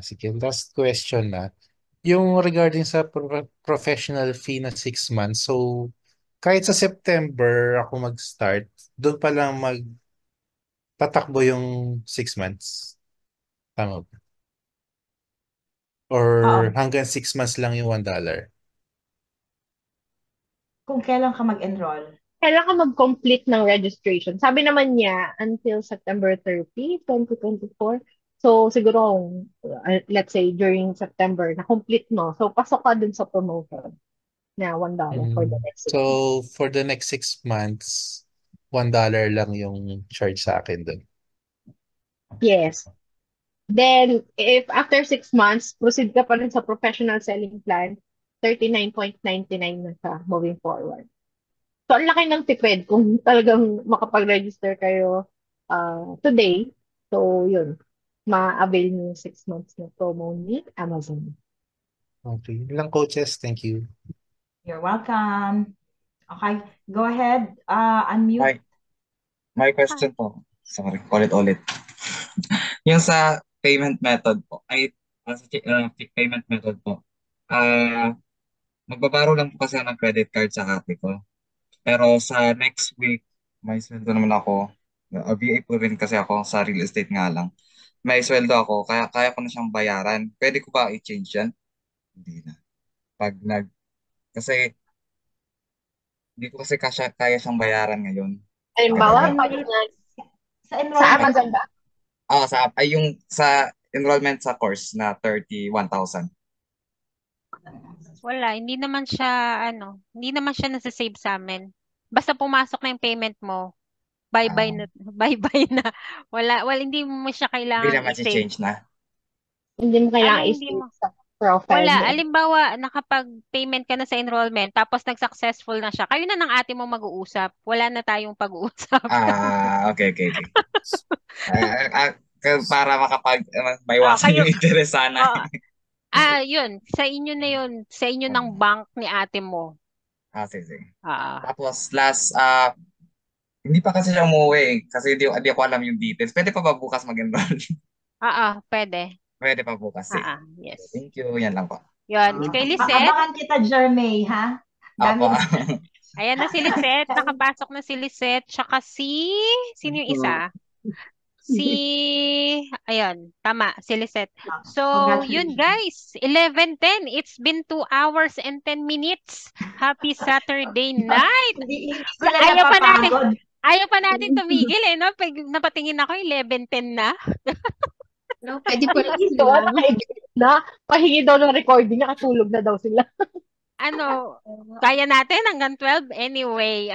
Sige. Last question na. Yung regarding sa professional fee na 6 months. So, kahit sa September ako mag-start, doon pa lang tatakbo yung 6 months. Tama ba? Or hanggang 6 months lang yung $1? Kung kailan ka mag-enroll? Kailan ka mag-complete ng registration? Sabi naman niya, until September 30, 2024. So, siguro, let's say, during September, na-complete mo. So, pasok ka dun sa promotion na $1 for the next 6 months. So, for the next 6 months, $1 lang yung charge sa akin dun. Yes. Then, if after 6 months, proceed ka pa rin sa professional selling plan, $39.99 na siya moving forward. So, ang laki ng tipid kung talagang makapag-register kayo today. So, yun. Ma-avail niyo yung 6 months na promo ni Amazon. Okay. Ilang coaches? Thank you. You're welcome. Okay, go ahead. Unmute. My question po. Sorry, ulit-ulit. Yung sa payment method po, payment method po, magbabaro lang po kasi ako ng credit card sa ate ko. Pero sa next week, may sweldo naman ako. VA po rin kasi ako sa real estate nga lang. May sweldo ako, kaya ko na siyang bayaran. Pwede ko ba i-change yan? Hindi na. Kasi hindi ko kasi kaya siyang bayaran ngayon. Halimbawa, sa Amazon ba? Sa enrollment sa course na 31,000. Wala, hindi naman siya nasa-save sa amin. Basta pumasok na yung payment mo, bye-bye na. Wala, hindi mo siya Hindi kailangan naman i-save. i-change na. Hindi mo kailangan Hindi i-save mo. sa profile Wala, mo. halimbawa, nakapag-payment ka na sa enrollment, tapos nag-successful na siya, kayo na ng ate mo mag-uusap. Wala na tayong pag-uusap. Okay. Para maiwasan yung interest sana. Yun. Sa inyo na yun. Sa inyo ng bank ni ate mo. Sige. Ah. Tapos last, hindi pa kasi siya umuwi kasi hindi ko alam yung details. Pwede pa ba bukas mag-enroll? Pwede. Pwede pa bukas eh. Yes. Thank you. Yan lang po. Yun. Kay Lisette. Abangan kita, Jermaine, ha? Opo. Ayan na si Lisette. Nakapasok na si Lisette. Tsaka sino yung isa? Tama, si Lisette. So, yun guys, 11:10. It's been 2 hours and 10 minutes. Happy Saturday night. Ayaw pa natin tumigil no? Pag napatingin ako, 11:10 na. No, pwede po lang na. Pahingi daw ng recording, nakatulog na daw sila. Kaya natin hanggang 12? Anyway,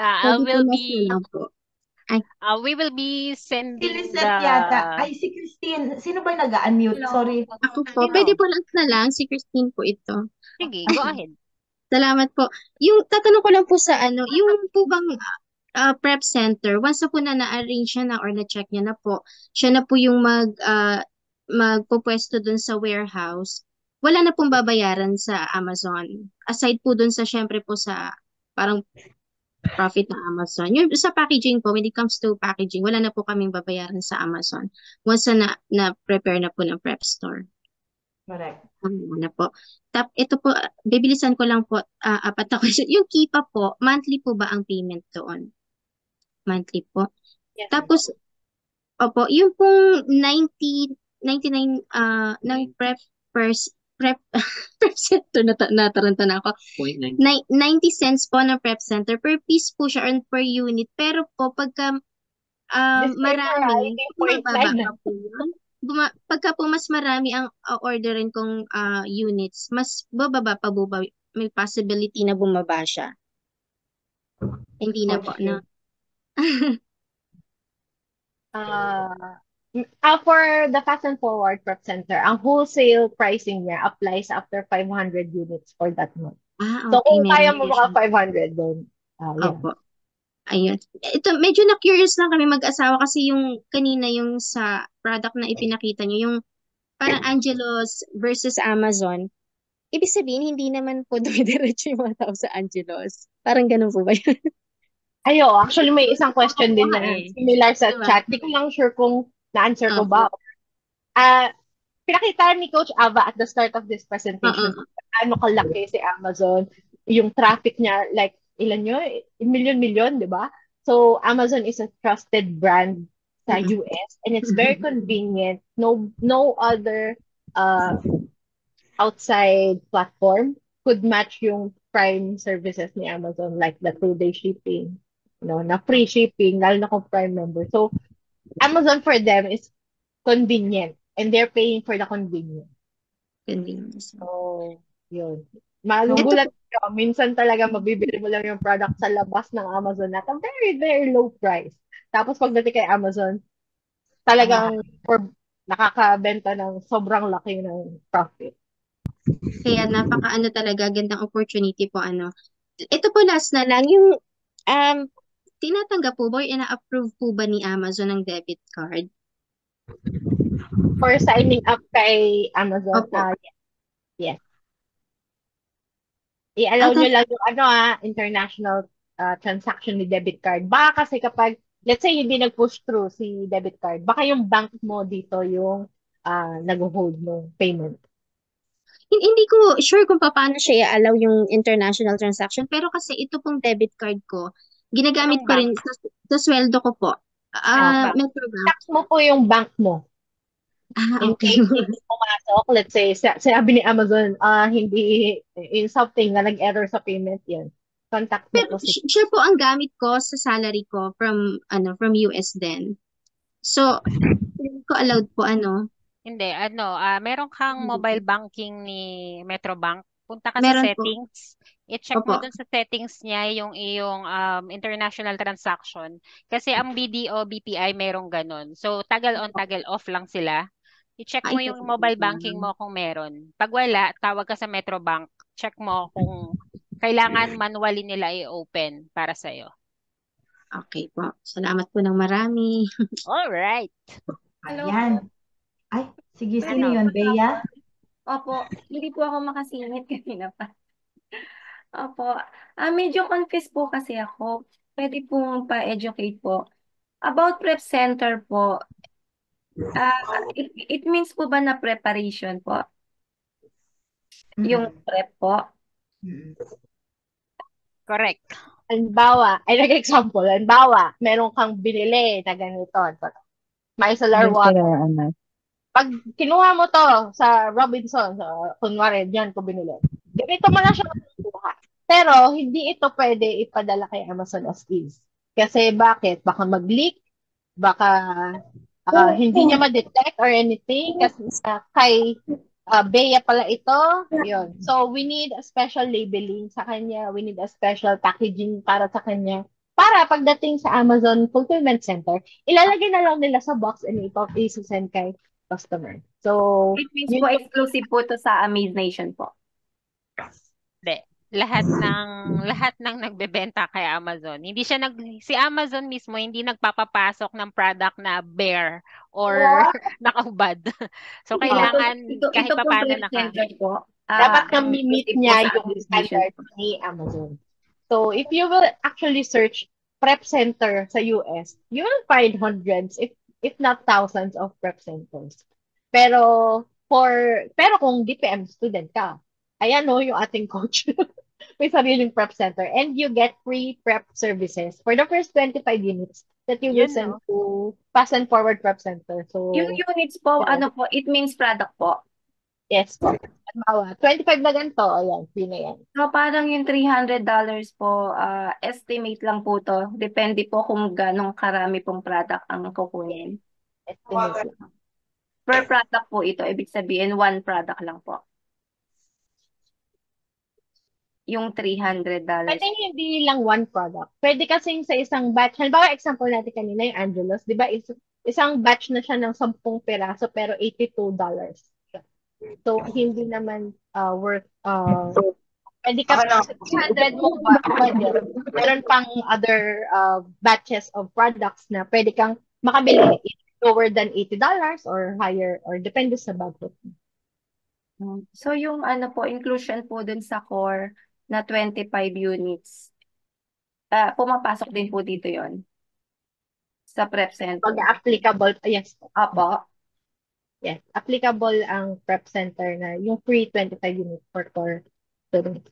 we will be sending si Lisette yata. Si Christine. Sino ba nag-unmute? Sorry. Ako po. Pwede po lang si Christine po ito. Sige, go ahead. Salamat po. Yung tatanong ko lang po sa yung po bang prep center, once na po na-arrange niya na or na-check niya na po, siya na po yung magpupwesto dun sa warehouse, wala na pong babayaran sa Amazon. Aside po dun sa, syempre po sa parang profit ng Amazon. Yung sa packaging po, when it comes to packaging, wala na po kaming babayaran sa Amazon. Once na prepare na po ng prep store. Correct. Na po. Ito po, bibilisan ko lang po, apat na question. Yung Kipa po, monthly po ba ang payment doon? Monthly po. Yes. Tapos, yung pong 99 ng prep center, nataranta na ako. 90 cents po ng prep center. Per piece po siya or per unit. Pero po, pagka marami, bumababa pa po yun. Pagka po mas marami ang orderin kong units, mas bababa pa po ba? May possibility na bumaba siya. Hindi na po, no? For the Fast and Forward Prep Center, ang wholesale pricing niya applies after 500 units for that month. Okay, so, kung kaya mo maka 500, then, Opo. Ayun. Ito, medyo na-curious lang kami mag-asawa kasi yung kanina yung sa product na ipinakita nyo, yung parang Angelos versus Amazon. Ibig sabihin, hindi naman po dumidiretso yung mga tao sa Angelos. Parang ganun po ba yun? Actually may isang question din na similar sa chat. Di ko lang sure kung na-answer ko ba. Pinakita ni Coach Ava at the start of this presentation, ano kalaki si Amazon, yung traffic niya, like, ilan yun? Million, di ba? So, Amazon is a trusted brand sa US and it's very convenient. No other outside platform could match yung Prime services ni Amazon, like the 2-day shipping, na free shipping, lalo na kung Prime member. So, Amazon for them is convenient and they're paying for the convenience. So, yun. Magugulat ka. Minsan talaga mabibili mo lang yung product sa labas ng Amazon at a very, very low price. Tapos pagdating kay Amazon, talagang nakakabenta ng sobrang laki ng profit. Kaya napaka talaga, gandang opportunity po Ito po last na lang, yung tinatanggap po ba or ina-approve po ba ni Amazon ng debit card? For signing up kay Amazon, Opo. yes. I-allow nyo lang yung international transaction ni debit card. Baka kasi kapag, let's say, hindi nag-push through si debit card, baka yung bank mo dito yung nag-hold ng payment. Hindi ko sure kung paano siya i-allow yung international transaction, pero kasi ito pong debit card ko, ginagamit ko rin sa sweldo ko po. Metrobank. Tax mo po yung bank mo. In Okay. case hindi pumasok, let's say, sabi ni Amazon, hindi, in something na nag-error sa payment yan. Contact mo Pero po si siya po ang gamit ko sa salary ko from US din. So, hindi ko allowed po Hindi, meron kang mobile banking ni Metrobank. Punta ka sa Meron po. settings. I-check mo Opo. dun sa settings niya yung iyong international transaction. Kasi ang BDO, BPI merong ganun. So, tagal on, tagal off lang sila. I-check mo yung mobile banking mo kung meron. Pag wala, tawag ka sa Metrobank. Check mo kung kailangan manually nila i-open para sa'yo. Okay po. Salamat po ng marami. Alright. Hello Ayan. po. Ay, sige, Ano sino yun, po, Bea? Opo, hindi po ako makasingit kanina pa. Opo, medyo confused po kasi ako. Pwede po pa-educate po. About prep center po, it means po ba na preparation po? Yung prep po? Correct. Example, meron kang binili na ganito. Micellar water. Pag kinuha mo to sa Robinson, kunwari, diyan ko binili. Ganito mo na siya makukuha. Pero, hindi ito pwede ipadala kay Amazon as is. Kasi bakit? Baka mag-leak, baka hindi niya ma-detect or anything. Kasi kay Bea pala ito. Yun. So, we need a special labeling sa kanya. We need a special packaging para sa kanya. Para pagdating sa Amazon Fulfillment Center, ilalagay na lang nila sa box and ipapasend kay customer. So, it means po exclusive po to sa Amaze Nation po. Hindi. Lahat ng nagbebenta kay Amazon. Hindi siya si Amazon mismo hindi nagpapapasok ng product na bare or nakahubad. So kailangan kahit pa paano dapat na-meet niya yung standard ni Amazon. So if you will actually search prep center sa US, you will find hundreds if not thousands of prep centers. Pero kung DPM student ka, ayan yung ating coach. May sariling prep center. And you get free prep services for the first 25 units that you will send to Fast and Forward Prep Center. So, yung units po, it means product po? Yes po. 25 na ganito, ayan, free na yan. So, parang yung $300 po, estimate lang po to. Depende po kung ganong karami pong product ang kukunin. Estimate lang. Per product po ito, ibig sabihin, one product lang po. Yung $300. Pwede hindi lang one product. Pwede kasing sa isang batch. Halimbawa, example natin kanina, yung Angelos, di ba? Isang batch na siya ng 10 peraso pero $82. So, hindi naman worth, pwede ka, 300 mo ba? Pwede. Meron pang other batches of products na pwede kang makabili lower than $80 or higher or depende sa budget. So, yung inclusion po dun sa core na 25 units, pumapasok din po dito yon sa prep center. Pag applicable, yes. Apo. Yes, applicable ang prep center na yung free 25 units for core students.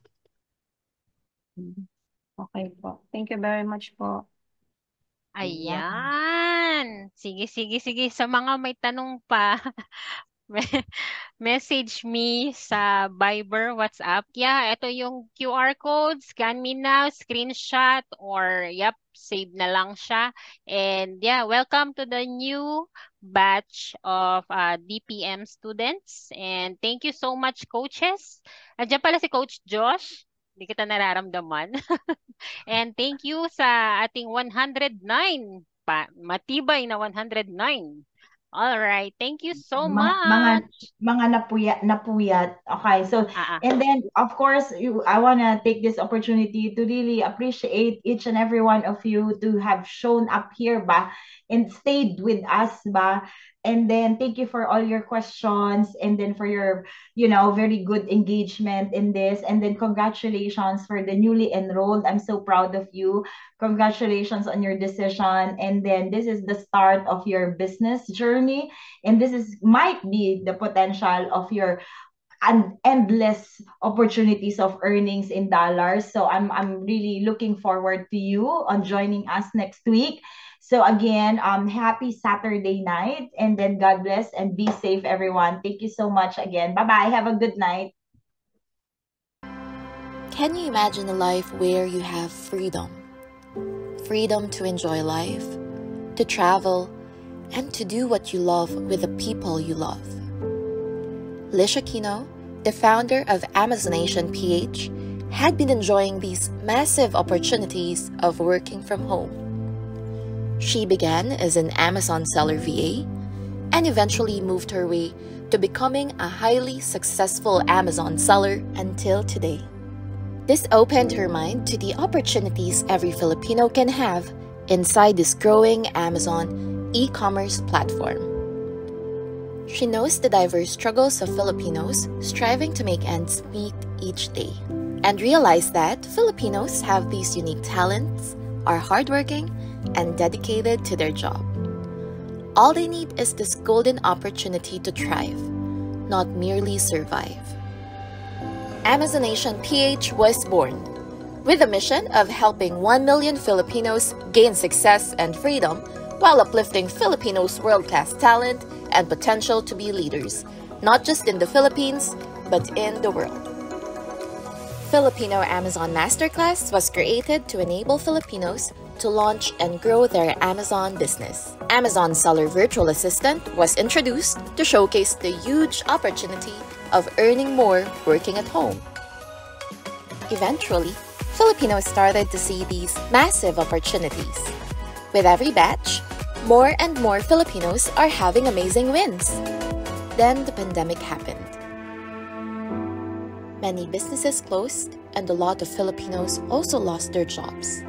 Okay po. Thank you very much po. Ayan. Sige. Sa mga may tanong pa, message me sa Viber, WhatsApp. Yeah, ito yung QR code. Scan me now, screenshot, or save na lang siya. And yeah, welcome to the new batch of DPM students. And thank you so much, coaches. Andiyan pala si Coach Josh. Hindi kita nararamdaman. And thank you sa ating 109, matibay na 109 All right. Thank you so Mga much. napuyat. Okay, so and then of course I want to take this opportunity to really appreciate each and every one of you to have shown up here ba and stayed with us ba. And then thank you for all your questions and then for your, very good engagement in this. And then congratulations for the newly enrolled. I'm so proud of you. Congratulations on your decision. And then this is the start of your business journey. And might be the potential of your endless opportunities of earnings in dollars. So I'm really looking forward to you on joining us next week. So again, happy Saturday night, and then God bless and be safe, everyone. Thank you so much again. Bye-bye. Have a good night. Can you imagine a life where you have freedom? Freedom to enjoy life, to travel, and to do what you love with the people you love. Lish Aquino, the founder of Amazonation PH, had been enjoying these massive opportunities of working from home. She began as an Amazon seller VA and eventually moved her way to becoming a highly successful Amazon seller until today. This opened her mind to the opportunities every Filipino can have inside this growing Amazon e-commerce platform. She knows the diverse struggles of Filipinos striving to make ends meet each day, and realized that Filipinos have these unique talents, are hardworking, and dedicated to their job. All they need is this golden opportunity to thrive, not merely survive. Amazonation PH was born with the mission of helping 1 million Filipinos gain success and freedom while uplifting Filipinos' world-class talent and potential to be leaders, not just in the Philippines, but in the world. Filipino Amazon Masterclass was created to enable Filipinos to launch and grow their Amazon business. Amazon Seller Virtual Assistant was introduced to showcase the huge opportunity of earning more working at home. Eventually, Filipinos started to see these massive opportunities. With every batch, more and more Filipinos are having amazing wins. Then the pandemic happened. Many businesses closed, and a lot of Filipinos also lost their jobs.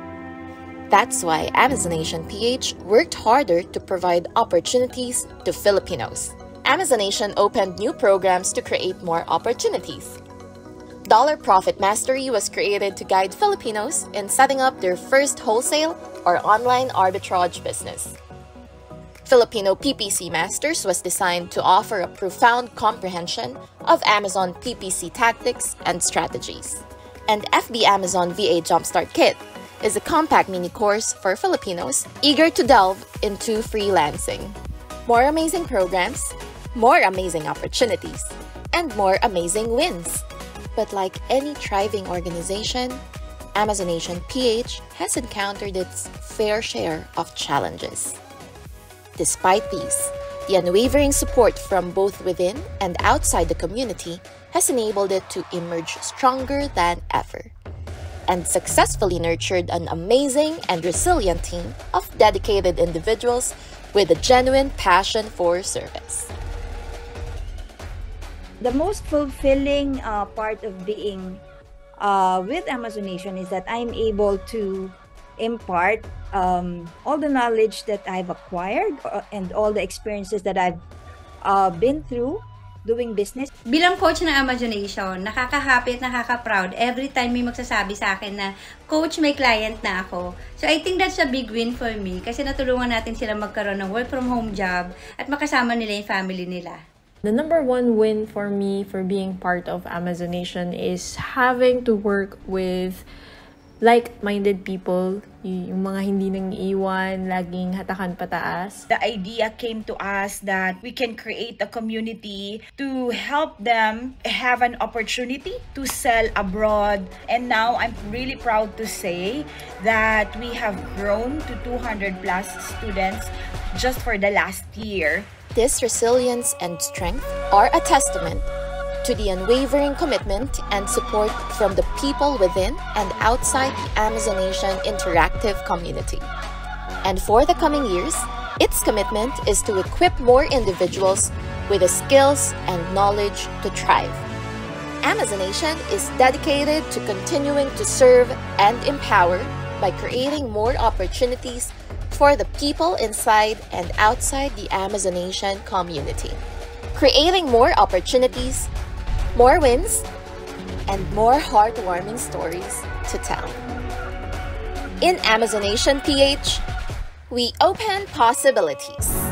That's why Amazonation PH worked harder to provide opportunities to Filipinos. Amazonation opened new programs to create more opportunities. Dollar Profit Mastery was created to guide Filipinos in setting up their first wholesale or online arbitrage business. Filipino PPC Masters was designed to offer a profound comprehension of Amazon PPC tactics and strategies. And FB Amazon VA Jumpstart Kit is a compact mini course for Filipinos eager to delve into freelancing. More amazing programs, more amazing opportunities, and more amazing wins. But like any thriving organization, Amazonation PH has encountered its fair share of challenges. Despite these, the unwavering support from both within and outside the community has enabled it to emerge stronger than ever, and successfully nurtured an amazing and resilient team of dedicated individuals with a genuine passion for service. The most fulfilling part of being with Amazonation is that I'm able to impart all the knowledge that I've acquired and all the experiences that I've been through doing business. Bilang coach ng Amazonation, nakaka-happy at nakaka-proud every time may magsasabi sa akin na, Coach, may client na ako. So I think that's a big win for me kasi natulungan natin sila magkaroon ng work from home job at makasama nila yung family nila. The number one win for me for being part of Amazonation is having to work with like-minded people, yung mga hindi nang iwan, laging hatakan pataas. The idea came to us that we can create a community to help them have an opportunity to sell abroad. And now I'm really proud to say that we have grown to 200 plus students just for the last year. This resilience and strength are a testament to the unwavering commitment and support from the people within and outside the Amazonation interactive community. And for the coming years, Its commitment is to equip more individuals with the skills and knowledge to thrive. Amazonation is dedicated to continuing to serve and empower by creating more opportunities for the people inside and outside the Amazonation community. Creating more opportunities, more wins, and more heartwarming stories to tell. In Amazonation PH, we open possibilities.